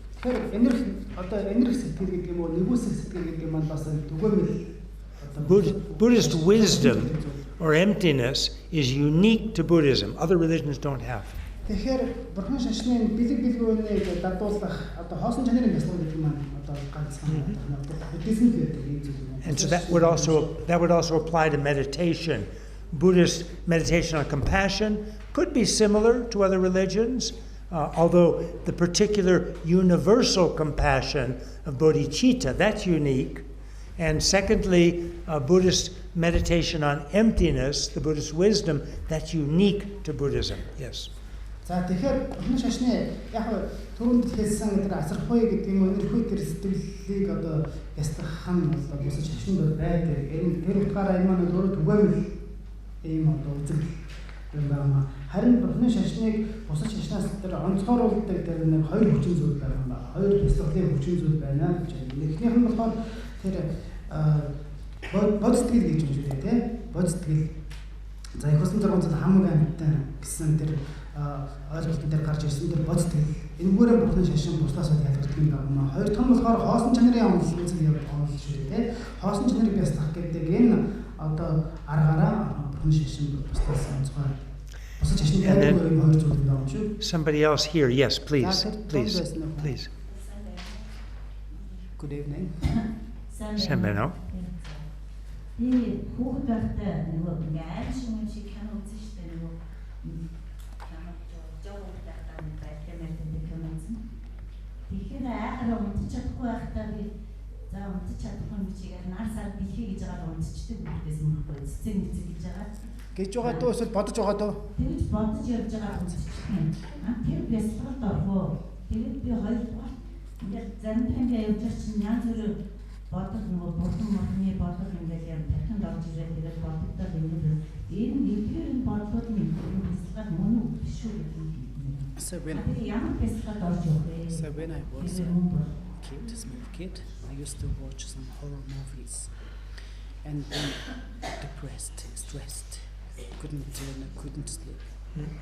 Buddhist wisdom or emptiness is unique to Buddhism. Other religions don't have. And so that would also apply to meditation. Buddhist meditation on compassion could be similar to other religions, although the particular universal compassion of bodhicitta, that's unique. And secondly, Buddhist meditation on emptiness, the Buddhist wisdom, that's unique to Buddhism. Yes. За тэгэхээр бүхэн шашны яг түрүүнд хэлсэн тэр асархуй гэдэг юм өнөрхүй тэр сэтгэлийг одоо ястах хан бол бусад шашинд бол байдаг. Тэр утгаараа энэ маань өөрөө түгээмэл ийм одоо үзэл юм байна. Харин бүхэн шашныг бусад шашнаас тэр онцгойруулдаг тэр нэг хоёр хүчин зүйл байна. Хоёр туслахлын хүчин зүйл байна гэж байна. Эхнийх нь болохоор тэр бодстгэл гэж юм шиг тийм бодстгэл. За их усан зэрэг хамаг амьтан гэсэн тэр ойлголтын дээр гарч ирсэн тэр бодстгэл энэгээрээ бүхэн шашин буслаас ялгардаг юм байна. Хоёр дахь нь болохоор хоосон чанарын онцлог онол шүү дээ. Хоосон чанарыг бясдах гэдэг энэ одоо аргаараа бүхэн шашин буслаас онцгой. Бусад шашин дээр хоёр зүйл юм шүү. Somebody else here. Yes, please. Please. Good evening. Sembeno. 이 хүүхэд байхдаа нөгөө аим шиг кино үзсэн шүү дээ нөгөө жоо байхдаа байдаг киносэн. Тэгэхээр айхаараа унтчих чадахгүй байхдаа би за унтчих чадахгүй юм чигээр наасаар бэлхий гэж байгаа унтчихдаг үгдээс юм байна. Цэцэг мэцэг гэж байгаа. Гэж байгаа дөө эсвэл бодож байгаа дөө. Тэгж бодож явж байгаа унтчихдаг. Тэр бясалгалд орвоо. Тэгээд би хоёрдугаар ингээд зарим таңдаа явж чинь янз бүр бодох нөгөө бурхан мохны бодох ингээд юм дахин орж ирээд тэгээд бодогдоод ингээд энэ нэгдүгээр нь бодлоод нь бясалгал мөн үү биш үү гэдэг юм. So when I was a small kid, I used to watch some horror movies, and then depressed, stressed, couldn't sleep,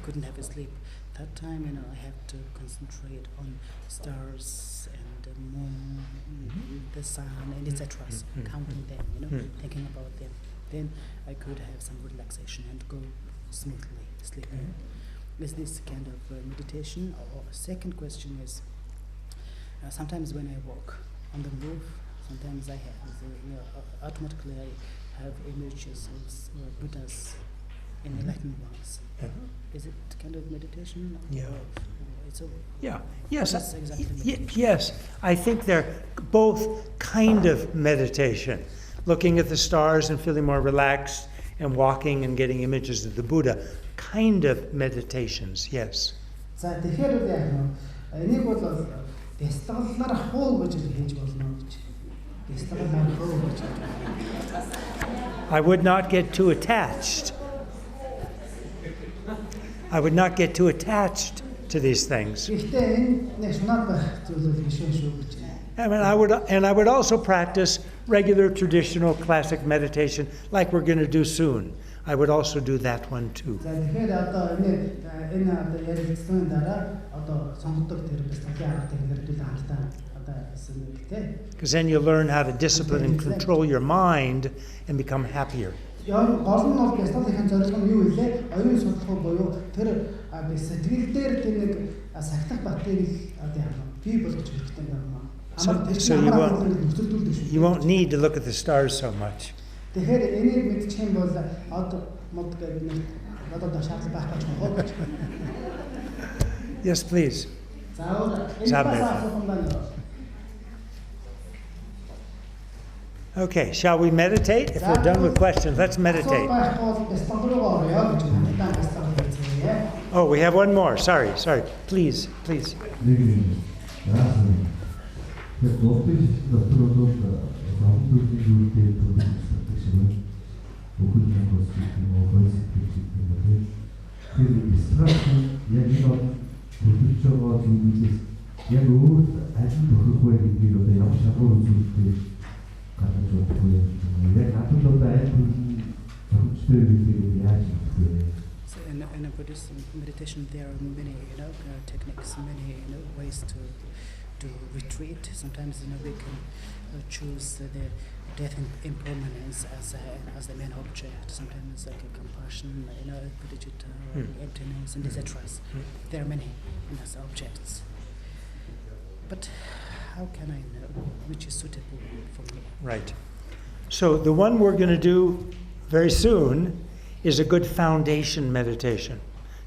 couldn't have a sleep. That time, I had to concentrate on stars and the moon, the sun, and etc. Counting them, thinking about them. Then I could have some relaxation and go smoothly sleeping. Is this kind of meditation? Or second question is, sometimes when I walk on the roof, sometimes I have automatically I have images of Buddhas in enlightened ones. Is it kind of meditation? Yeah. Yes. Exactly yes. I think they're both kind of meditation. Looking at the stars and feeling more relaxed, and walking and getting images of the Buddha. Kind of meditations, yes. За тэгэхээр яг энийг бол бясалгалаар хуу гэж хийж болно гэж. Бясалгалаар хуу гэж. I would not get too attached. I would not get too attached to these things. And I would also practice regular traditional classic meditation like we're going to do soon. I would also do that one too. Because then you learn how to discipline and control your mind and become happier. So you won't need to look at the stars so much. Yes, please. Okay, shall we meditate? If we're done with questions, let's meditate. Oh, we have one more. Sorry. Please. So in a Buddhist meditation, there are many, techniques, many, ways to retreat. Sometimes, we can choose the death and impermanence as the main object. Sometimes like a compassion, emptiness, and etc. There are many as objects. But how can I know which is suitable for me? Right. So the one we're going to do very soon is a good foundation meditation.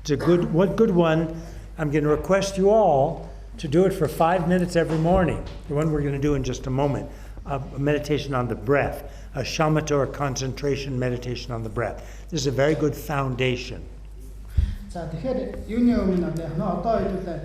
It's a good one. I'm going to request you all to do it for 5 minutes every morning. The one we're going to do in just a moment, a meditation on the breath, a shamatha or concentration meditation on the breath. This is a very good foundation. За тэгэхээр юуны өмнө одоо хэдүүлээ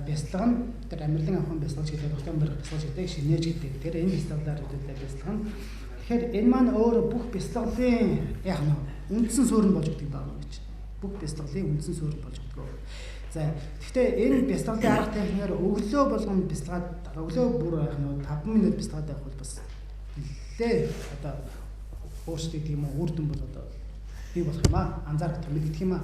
бяцлага нь тэр амьдралын авах бяцлагч гэдэг тогтоом барих бяцлагч гэдэг шинээж гэдэг. Тэр энэ бяцлагаар хэдүүлээ бяцлага нь. Тэгэхээр энэ маань өөр бүх бяцлаглын яг нь үндсэн суурь болж өгдөг байна гэж. Бүх бяцлаглын үндсэн суурь болж өгдөг. За гэхдээ энэ бяцлаглын арга техникээр өглөө болгон бяцлагаад өглөө бүр яг нь 5 минут бяцлагаад байх бол бас нэлээ одоо өөрсдөө тийм үр дүн бол одоо бий болох юм аа. Анзаарах мэддэх юм аа.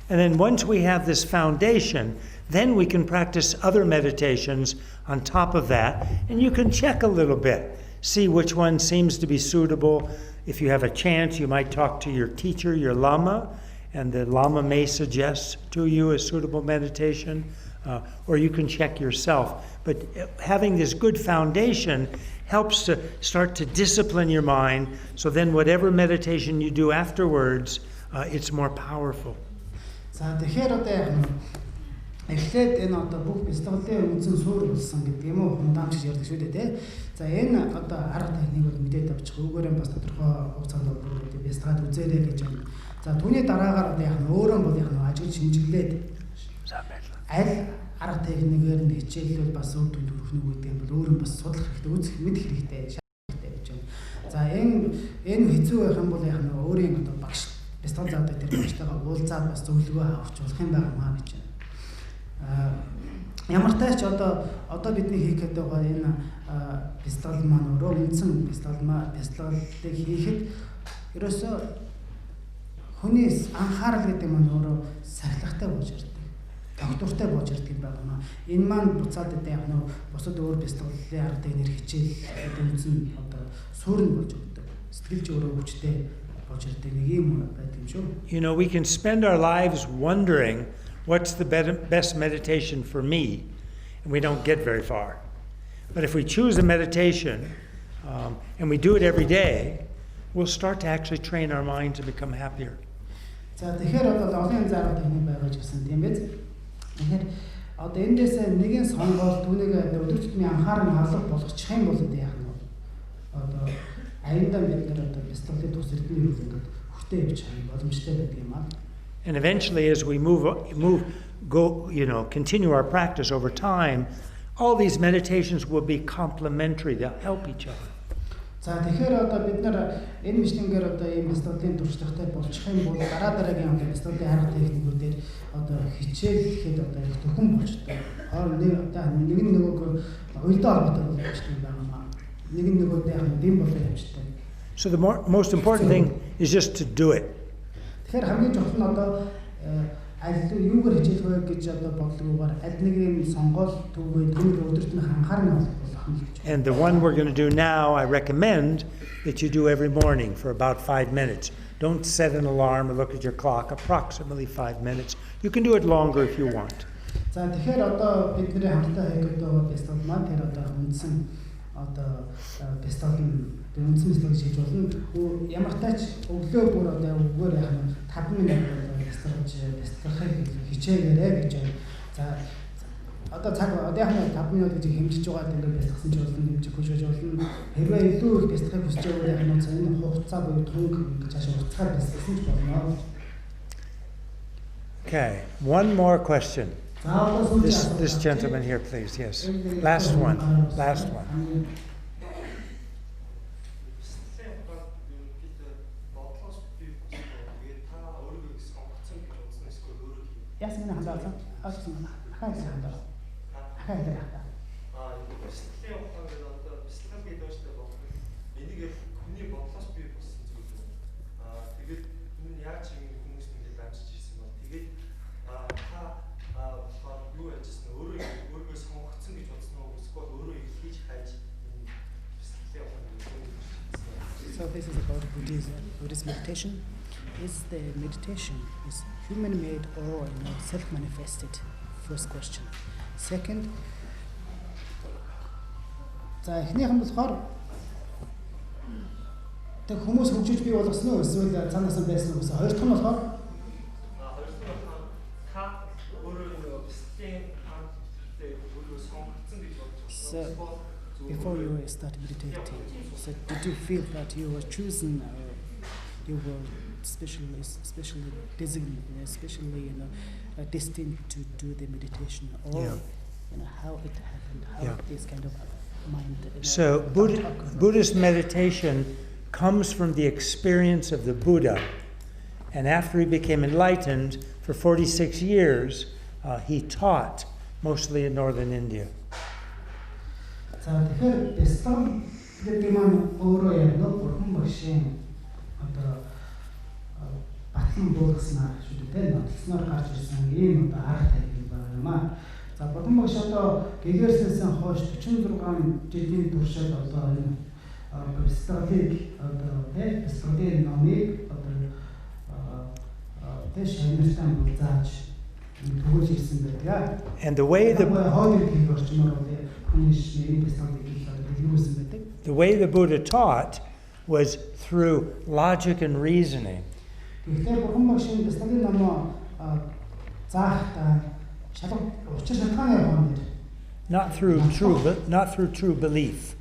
And then once we have this foundation, then we can practice other meditations on top of that. And you can check a little bit, see which one seems to be suitable. If you have a chance, you might talk to your teacher, your Lama, and the Lama may suggest to you a suitable meditation, or you can check yourself. But having this good foundation helps to start to discipline your mind, so then whatever meditation you do afterwards, it's more powerful. За тэгэхээр одоо яг эхлээд энэ одоо бүх бяцлаглын үндсэн суурь болсон гэдэг юм уу хундаамж ярьдаг шүү дээ тий. За энэ одоо арга техник бол мэдээд авчих өгөөрөө бас тодорхой хугацаанд бүр бяцлагаад үзээрэй гэж байна. За түүний дараагаар одоо яг өөрөө бол яг ажил шинжилгээд аль арга техникээр нь хичээлэл бас үр дүнд хүрэх нь гэдэг юм бол өөрөө бас судлах хэрэгтэй, үзэх мэдэх хэрэгтэй, шалгах хэрэгтэй гэж байна. За энэ хэцүү байх юм бол яг өөрийн одоо багш бяцлал заадаг тэр багштайгаа уулзаад бас зөвлөгөө авч болох юм байна маа гэж байна. Ямар тач одоо бидний хийх гэдэг байгаа энэ бяцлал маань өөрөө үндсэн бяцлалыг хийхэд ерөөсөө хүний анхаарал гэдэг маань өөрөө сахилгатай болж ирдэг. Тогтвортой болж ирдэг юм байна. Энэ маань буцаад яг бусад өөр бяцлаглалын арга техникээр хичээл үндсэн одоо суурь болж өгдөг. Сэтгэлж өөрөө хүчтэй. You know, we can spend our lives wondering what's the best meditation for me, and we don't get very far. But if we choose a meditation and we do it every day, we'll start to actually train our mind to become happier. За тэгэхээр одоо олон зарга техник байгаа ч гэсэн тийм биз. Тэгэхээр одоо эндээс нэгэн сонгоод түүнийг өдөр тутмын анхаарал нь алга болгочих юм бол одоо яг нь одоо and eventually, as we continue our practice over time, all these meditations will be complementary. They'll help each other. За тэгэхээр одоо бид нар энэ мишнээр одоо ийм бяцлаглалын туршлагатай болчих юм бол дараагийн бяцлаглалын арга техникүүдээр одоо хичээлэхэд одоо их төхөн болчтой. Хоор нэг одоо нэг нөгөөг уйлдаа холбоотой болчихсон юм байна. So the most important thing is just to do it. And the one we're going to do now, I recommend that you do every morning for about 5 minutes. Don't set an alarm or look at your clock, approximately 5 minutes. You can do it longer if you want. Одоо бяцлагын үндсэн бяцлагыг хийж болно. Ямар тач өглөө бүр одоо өгөөр яг 5 минут бяцлагыг хичээгээрэй гэж байна. За одоо цаг одоо яг 5 минут гэж хэмжиж байгаа гэдэг бяцлагсан ч болно, хэмжихгүй ч болно. Хэрвээ илүү их бяцлагыг хүсэж байгаа яг энэ хугацаа буюу тунг гэж хаашаа хугацаар бяцлагсан ч болно. Okay, one more question. This gentleman here, please. Yes. Last one. So this is about Buddhist meditation. The meditation is human-made or self-manifested? First question. Second, за эхнийхэн болохоор тэг хүмүүс хөгжиж бий болгосон уу эсвэл цаанаас нь байсан уу гэсэн. Хоёр дахь нь болохоор So before you start meditating, so did you feel that you were chosen, you were especially designated, especially destined to do the meditation, or how it happened, how this kind of mind. So Buddhist meditation comes from the experience of the Buddha, and after he became enlightened, for 46 years, he taught mostly in northern India. За тэгэхээр Ислам гэдэг маань өөрөө яг бүрхэн багшийн одоо батлан буулгаснаар шүү дээ, нотлсноор гарч ирсэн ийм одоо арга тархи байна юм аа. За бүрхэн багш одоо гэгэрснээсээ хойш 46 жилийн туршид одоо энэ стратеги одоо стратеги номыг одоо тэш хэмжээтэй булзаач төгөж ирсэн байдаг. And the way the Buddha taught was through logic and reasoning. Not through true belief.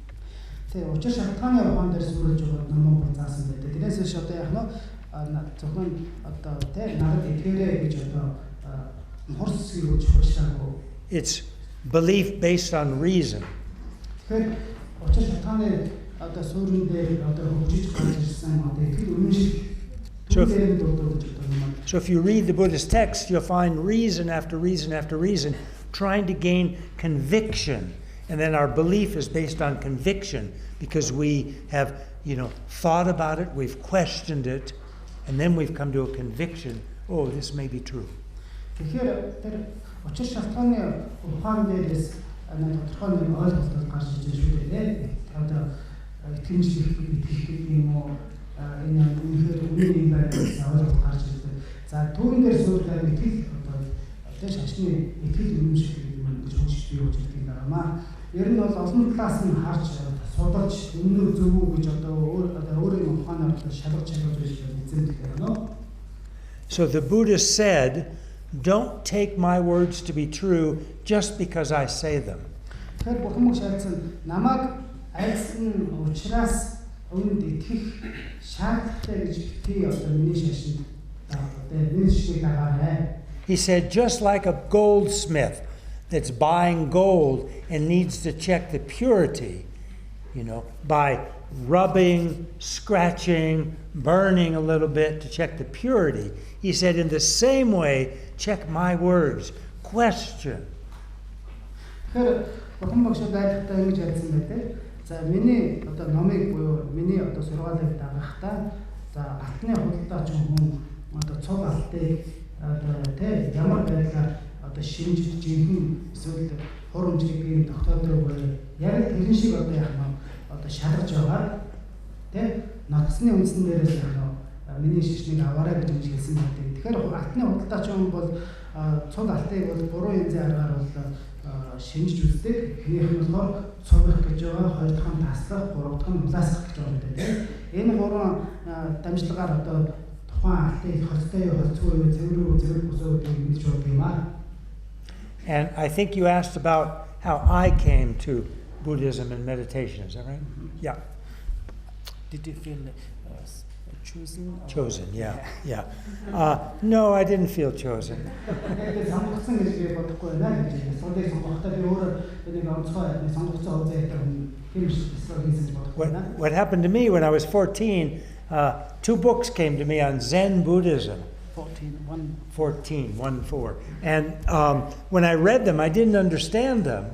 It's belief based on reason. So if you read the Buddhist text, you'll find reason after reason after reason trying to gain conviction. And then our belief is based on conviction because we have, thought about it, we've questioned it, and then we've come to a conviction, oh, this may be true. Тэгэхээр тэр учир шалтгааны ухаан дээрээс тодорхой нэг ойлголт гарч иж шүү дээ. Одоо итгэмжлэх гэдэг юм уу? Энэ үнэхээр үнэн юм байна гэсэн ойлголт гарч ирдэг. За түүн дээр суурьтай итгэл одоо тэр шашны итгэл үнэмшил гэдэг юм гэж хөгжиж бий болж ирдэг юм аа. Ер нь бол олон талаас нь харж судалж үнэн зөв үү гэж одоо өөрийн ухаанаар шалгаж байж эзэмдэх юм. So the Buddha said, don't take my words to be true just because I say them. He said, just like a goldsmith that's buying gold and needs to check the purity, by rubbing, scratching, burning a little bit to check the purity. He said, in the same way, check my words, question. За миний одоо номыг буюу миний одоо сургаалыг дагахтаа за алтны худалдаач хүн одоо цуг алтыг одоо ямар байдлаар одоо шинжиж жинхэнэ эсвэл хурамжлыг бие тогтоодог вэ? Яг тэрэн шиг одоо одоо шалгаж байгаа нотсны үндсэн дээрээс миний шишнийг аваарай гэж хэлсэн байдаг. Тэгэхээр алтны худалдаач хүн бол цуг алтыг бол буруу янзын аргаар бол шинжиж үздэг. Эхнийх нь болохоор цугах гэж байгаа, хоёр дахь нь таслах, гурав дахь нь улаасгах гэж байгаа гэдэг. Энэ гурван дамжлагаар одоо тухайн алтыг холцтой юу, холцгүй юу, цэвэр бусуу гэдгийг мэдж байгаа юм аа. And I think you asked about how I came to Buddhism and meditation, is that right? Yeah. Did you feel chosen? Chosen, yeah. No, I didn't feel chosen. What happened to me when I was 14, 2 books came to me on Zen Buddhism. 14. And when I read them, I didn't understand them,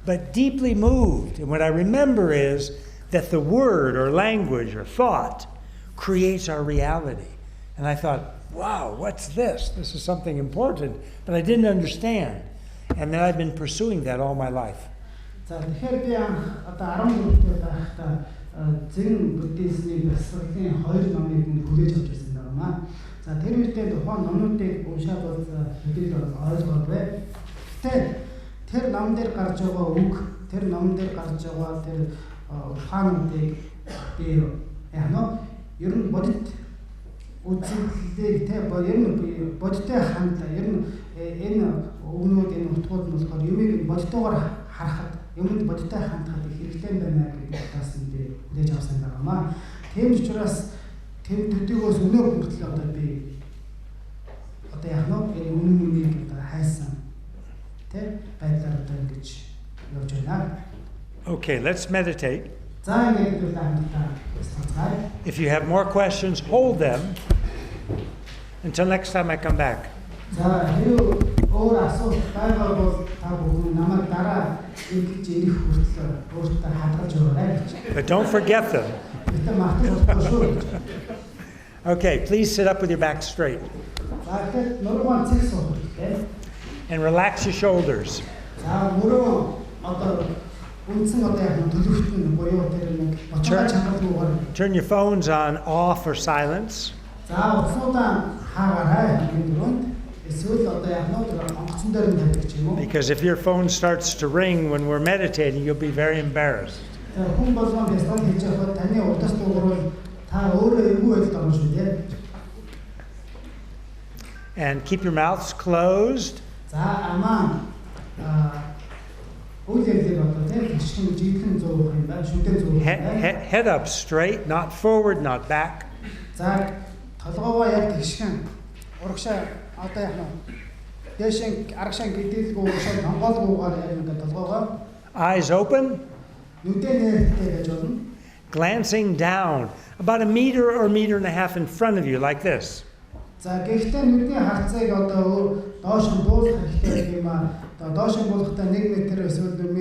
but deeply moved. And what I remember is that the word or language or thought creates our reality. And I thought, wow, what's this? This is something important, but I didn't understand. And then I've been pursuing that all my life. Ер нь бодит үзэлтэй ер нь бодиттой хандлаа ер нь энэ өгнүүд энэ утгууд нь болохоор юмыг бодиттойгоор харахад юмд бодиттой хандхад их хэрэгтэй байна гэдэг талаас нь хүлээж авсан байгаамаа. Тийм учраас тэр төдийгөөс өнөө хүртэл одоо би одоо яг нэг үнэн одоо хайсан тэ байдлаар одоо ингэж явж байна. Okay, let's meditate. За ингээд л хамтдаа цацгаая. If you have more questions, hold them until next time I come back. За хэрэг өөр асуулт байгаа бол та бүхэн намайг дараа ингэж ирэх хүртэл өөртөө хадгалж өгөөрэй гэж. But don't forget them. Гэтэ мартахгүй шүү гэж. Okay, please sit up with your back straight За тэгэхээр нуруугаар цэг суух хэрэгтэй. and relax your shoulders. За мөрөө одоо үндсэн одоо яг төлөвтөн буюу тэр нэг боцоо чангалгүйгээр. Turn your phones on off or silence. За уцуудаа хаагаарай гэдэг нь эсвэл одоо яг нэг онгоцон дээр нь тавьчих юм уу? Because if your phone starts to ring when we're meditating, you'll be very embarrassed. Хүн болгоом ястан хийж явахад таны удаас дуурал та өөрөө эвгүй байдалд орно шүү дээ. And keep your mouths closed. За амаа үйлдэл одоо тийм гişгэн жиглэн зөөх юм байна, шүдэн зөөх юм байна. Head up straight, not forward, not back. За толгоогоо яг гişгэн урагшаа одоо яг нь дэшин аргашаа гэдэлгүй урагшаа хонголгүйгээр яг ингээд толгоогоо Eyes open, нүдэн нэртэй гэж болно. glancing down, about a meter or meter and a half in front of you, like this. За гэхдээ нүдний харцыг одоо доош нь буулгах хэрэгтэй юм аа. Одоо доош нь буулгахдаа 1 м эсвэл 2 м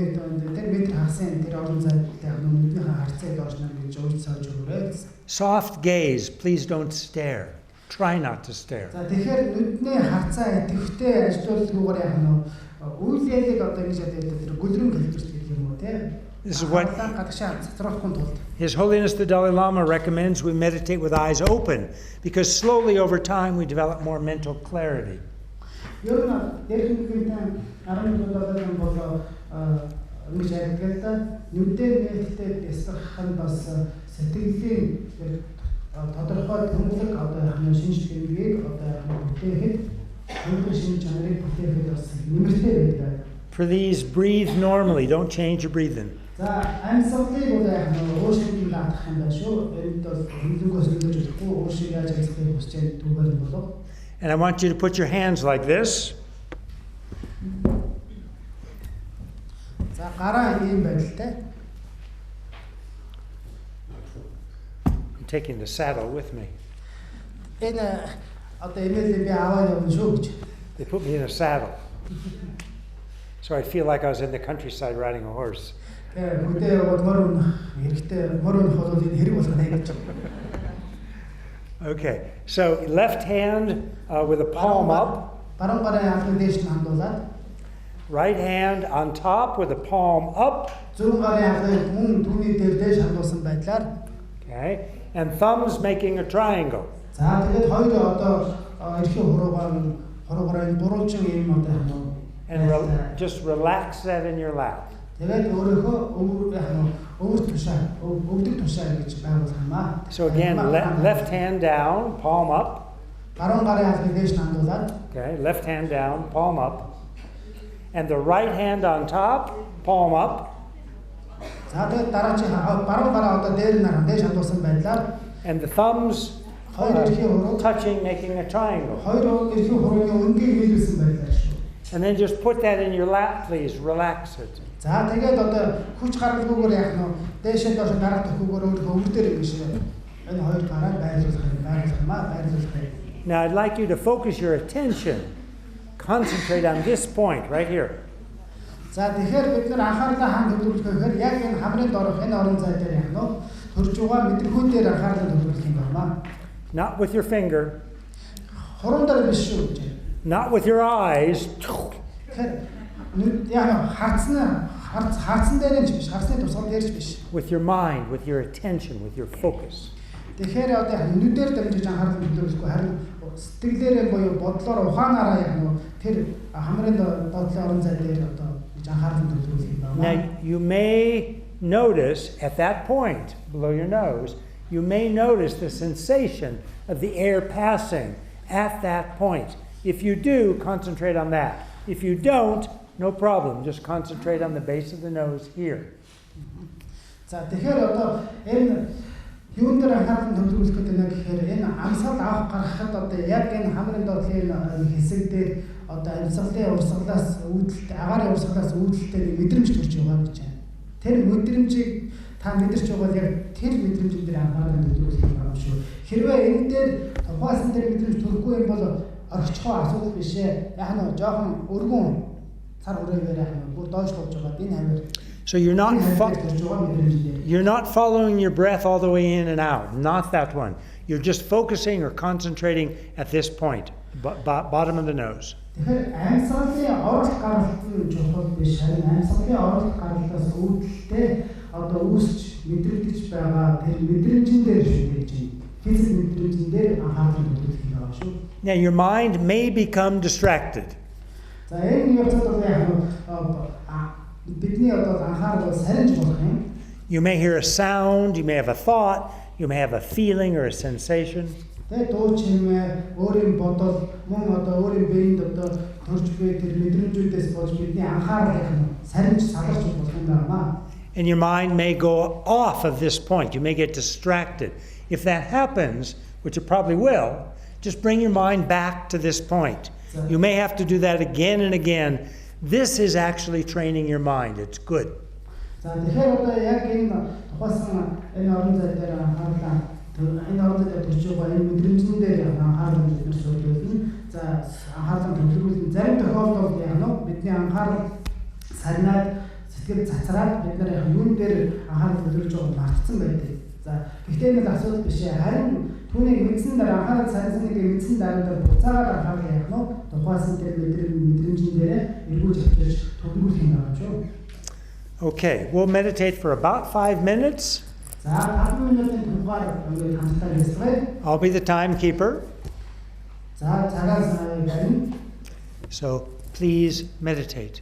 тэр метр хасын тэр орон зайд яг нүдний харцыг доош нь гэж ууж сааж өгөөрэй. Soft gaze, please don't stare. Try not to stare. За тэгэхээр нүдний харцаа идэвхтэй ажилуулгүйгээр яг нь үйлдэлийг одоо ингэж яддаг тэр гүлрэн хэлбэрч гэх юм уу те. This is what His Holiness the Dalai Lama recommends we meditate with eyes open, because slowly over time we develop more mental clarity. For these, breathe normally. Don't change your breathing. And I want you to put your hands like this. I'm taking the saddle with me. They put me in a saddle. So I feel like I was in the countryside riding a horse. Okay, so left hand with a palm up. Right hand on top with a palm up. Okay, and thumbs making a triangle. And just relax that in your lap. So again, left hand down, palm up. Okay, left hand down, palm up. And the right hand on top, palm up. And the thumbs touching, making a triangle. And then just put that in your lap, please. Relax it. Now I'd like you to focus your attention. Concentrate on this point right here. Not with your finger. Not with your eyes. With your mind, with your attention, with your focus. Now you may notice at that point below your nose, you may notice the sensation of the air passing at that point. If you do, concentrate on that. If you don't, no problem. Just concentrate on the base of the nose here. Юун дээр анхаарал төвлөрүүлэх гэдэг нь гэхээр энэ амьсгал авах гаргахад одоо яг энэ хамрын доотлын хэсэг дээр одоо амьсгалын урсгалаас үүдэлт агарын урсгалаас үүдэлтэй мэдрэмж төрж байгаа гэж байна. Тэр мэдрэмжийг та мэдэрч байгаа яг тэр мэдрэмжэн дээр анхаарал төвлөрүүлэх юм шүү. Хэрвээ энэ дээр тухайн дээр мэдрэмж төрөхгүй юм бол орчихоо асуудал биш ээ. Яг нь жоохон өргөн цар хүрээгээр яг нь бүр доош тууж байгаа энэ хамир. So you're not following your breath all the way in and out. Not that one. You're just focusing or concentrating at this point, bottom of the nose. Тэгэхээр амьсгалын оролт гаралт нь чухал биш. Амьсгалын оролт гаралтаас үүдэлтэй одоо үүсч мэдрэгдэж байгаа тэр мэдрэмжэн дээр шүгэж байна. Физик мэдрэмжэн дээр анхаарал төвлөрөх юм байна шүү. Now your mind may become distracted. За энэ явцад бол яг бидний одоо анхаарал сарниж болох юм. You may hear a sound, you may have a thought, you may have a feeling or a sensation. Тэгээ дуу чимээ өөрийн бодол мөн одоо өөрийн биед одоо төрж буй тэр мэдрэмжүүдээс болж бидний анхаарал сарниж салгарч болох юм байна. And your mind may go off of this point. You may get distracted. If that happens, which it probably will, just bring your mind back to this point. You may have to do that again and again. This is actually training your mind. It's good. За тэгэхээр одоо яг энэ тухайсан энэ орон зай дээр анхаарлаа энэ орон зай дээр төрж байгаа энэ мэдрэмжэн дээр анхаарал төвлөрөх зөвлөлөн. За анхаарал төвлөрүүлэн зарим тохиолдолд яг нь бидний анхаарал сарнаад сэтгэл цацраад бид нар яг юун дээр анхаарал төвлөрж байгааг мартсан байдаг. За гэхдээ энэ асуудал биш ээ. Харин түүнийг мэдсэн дараа анхаарал сарнсан гэдэг мэдсэн дараа буцаагаад анхаарал яг нь тухайсан дээр мэдрэмжэн дээр эргүүлж авчирч төвлөрүүлэх юм байна шүү. Okay, we'll meditate for about 5 minutes. I'll be the timekeeper. So please meditate.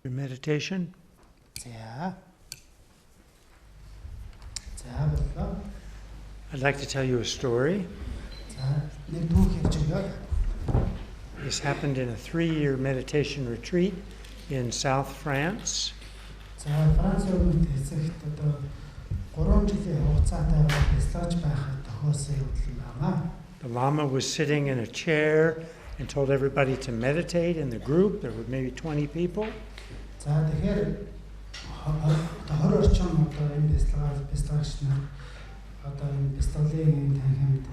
Your meditation. За. За боллоо. I'd like to tell you a story. За нэг түүх ярьж өгье. This happened in a 3-year meditation retreat in South France. За Франц өмнөд хэсэгт одоо 3 жилийн хугацаатай бясалгаж байхад тохиолсон явдал байна. The Lama was sitting in a chair and told everybody to meditate in the group. There were maybe 20 people. За тэгэхээр 20 орчим одоо энэ бясалгагч нар одоо энэ бясалгалын энэ танхимд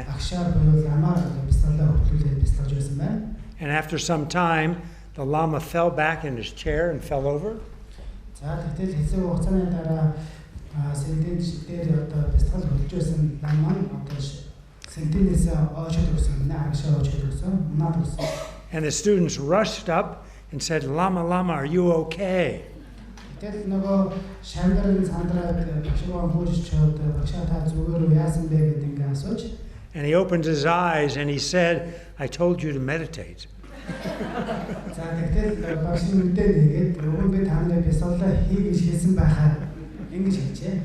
багшаар буюу ламаар бясалгалаа хөтлүүлээд бясалгаж байсан байна. And after some time, the Lama fell back in his chair and fell over. За тэгтэл хэсэг хугацааны дараа сентенч дээр одоо бясалгал хөтлж байсан лама одоо сентенээс оочод өгсөн, наагшаа оочод өгсөн, унаад өгсөн. And the students rushed up and said, Lama, Lama, are you okay? Тэгэл нөгөө шандрын сандраад багшаа хөөж чад багшаа та зүгээр үү яасан бэ гэдэг ингээ асууж. And he opened his eyes and he said, I told you to meditate. За тэгтэл багш нүдээ нэгээд өгөн би танай бясалгалаа хийж хэлсэн байхаа ингэж хэлжээ.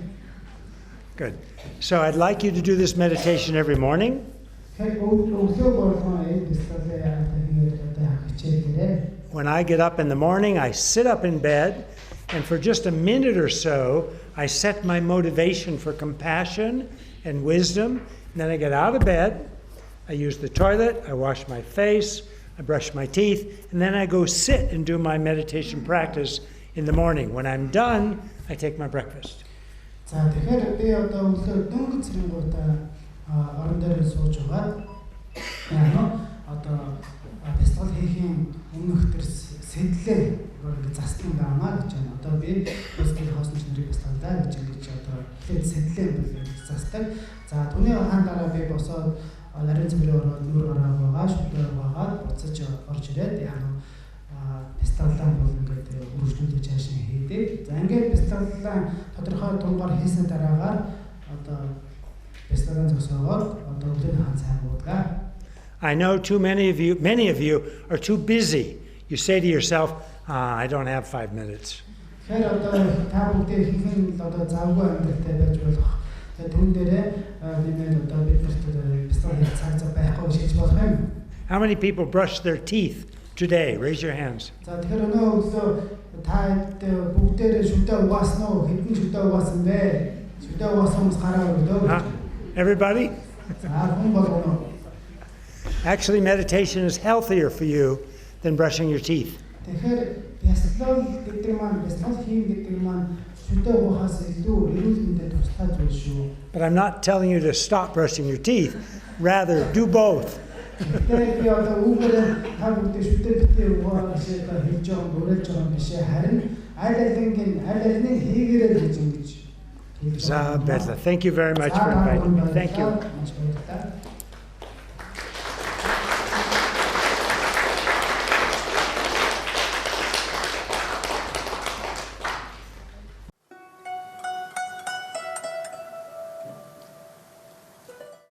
Good. So I'd like you to do this meditation every morning. When I get up in the morning, I sit up in bed, and for just a minute or so, I set my motivation for compassion and wisdom. And then I get out of bed, I use the toilet, I wash my face, I brush my teeth, and then I go sit and do my meditation practice in the morning. When I'm done, I take my breakfast. За тэгэхээр би одоо өглөө дөнгөж зэрэнгуудаа орон дээр сууж байгаа. Яг одоо бясалгал хийхийн өмнөх төр сэтлээ ингээ застсан байна гэж байна. Одоо би бясалгал хоосон ч нэрийг бясалгалаа гэж одоо эхлээд сэтлээ болоод застдаг. За түүний хаан дараа би босоод нарийн цэврийн ороод нүүр гараа байгаа, шүлгээр байгаа, буцаж орж ирээд яг бясалгалаа бол ингээд үргэлжлүүлж хаашаа хийдэг. За ингээд бясалгалаа тодорхой тунгаар хийсэн дараагаар одоо бясалгалаа зогсоогоод одоо өглөөний хаан сайн буудаг. I know many of you are too busy. You say to yourself, I don't have 5 minutes. Тэгэхээр одоо та бүдээ хийх одоо завгүй амьдралтай байж болох. Тэгээд түн дээрээ нэмээд одоо бид нарт бясалгал цаг цаг байхгүй шийдэж болох юм. How many people brush their teeth today? Raise your hands. За тэгэхээр өнөө өглөө та бүгдээрээ шүдээ угаасан уу? Хэдэн шүдээ угаасан бэ? Шүдээ угаасан хүмүүс гараа өглөө. Everybody? За хүн болгоно. Actually, meditation is healthier for you than brushing your teeth. Тэгэхээр бясалгал гэдэг маань бясалгал хийн гэдэг маань шүдээ угаахаас илүү эрүүл мэндэд туслах зүйл шүү. But I'm not telling you to stop brushing your teeth. Rather, do both. Тэгээд би одоо үүгээр та бүдээ шүдээ битээ угаах шиг та хийж байгаа бүрэлж байгаа биш харин аль алиныг хийгээрэй гэж ингэж. Thank you very much for inviting me. Thank you.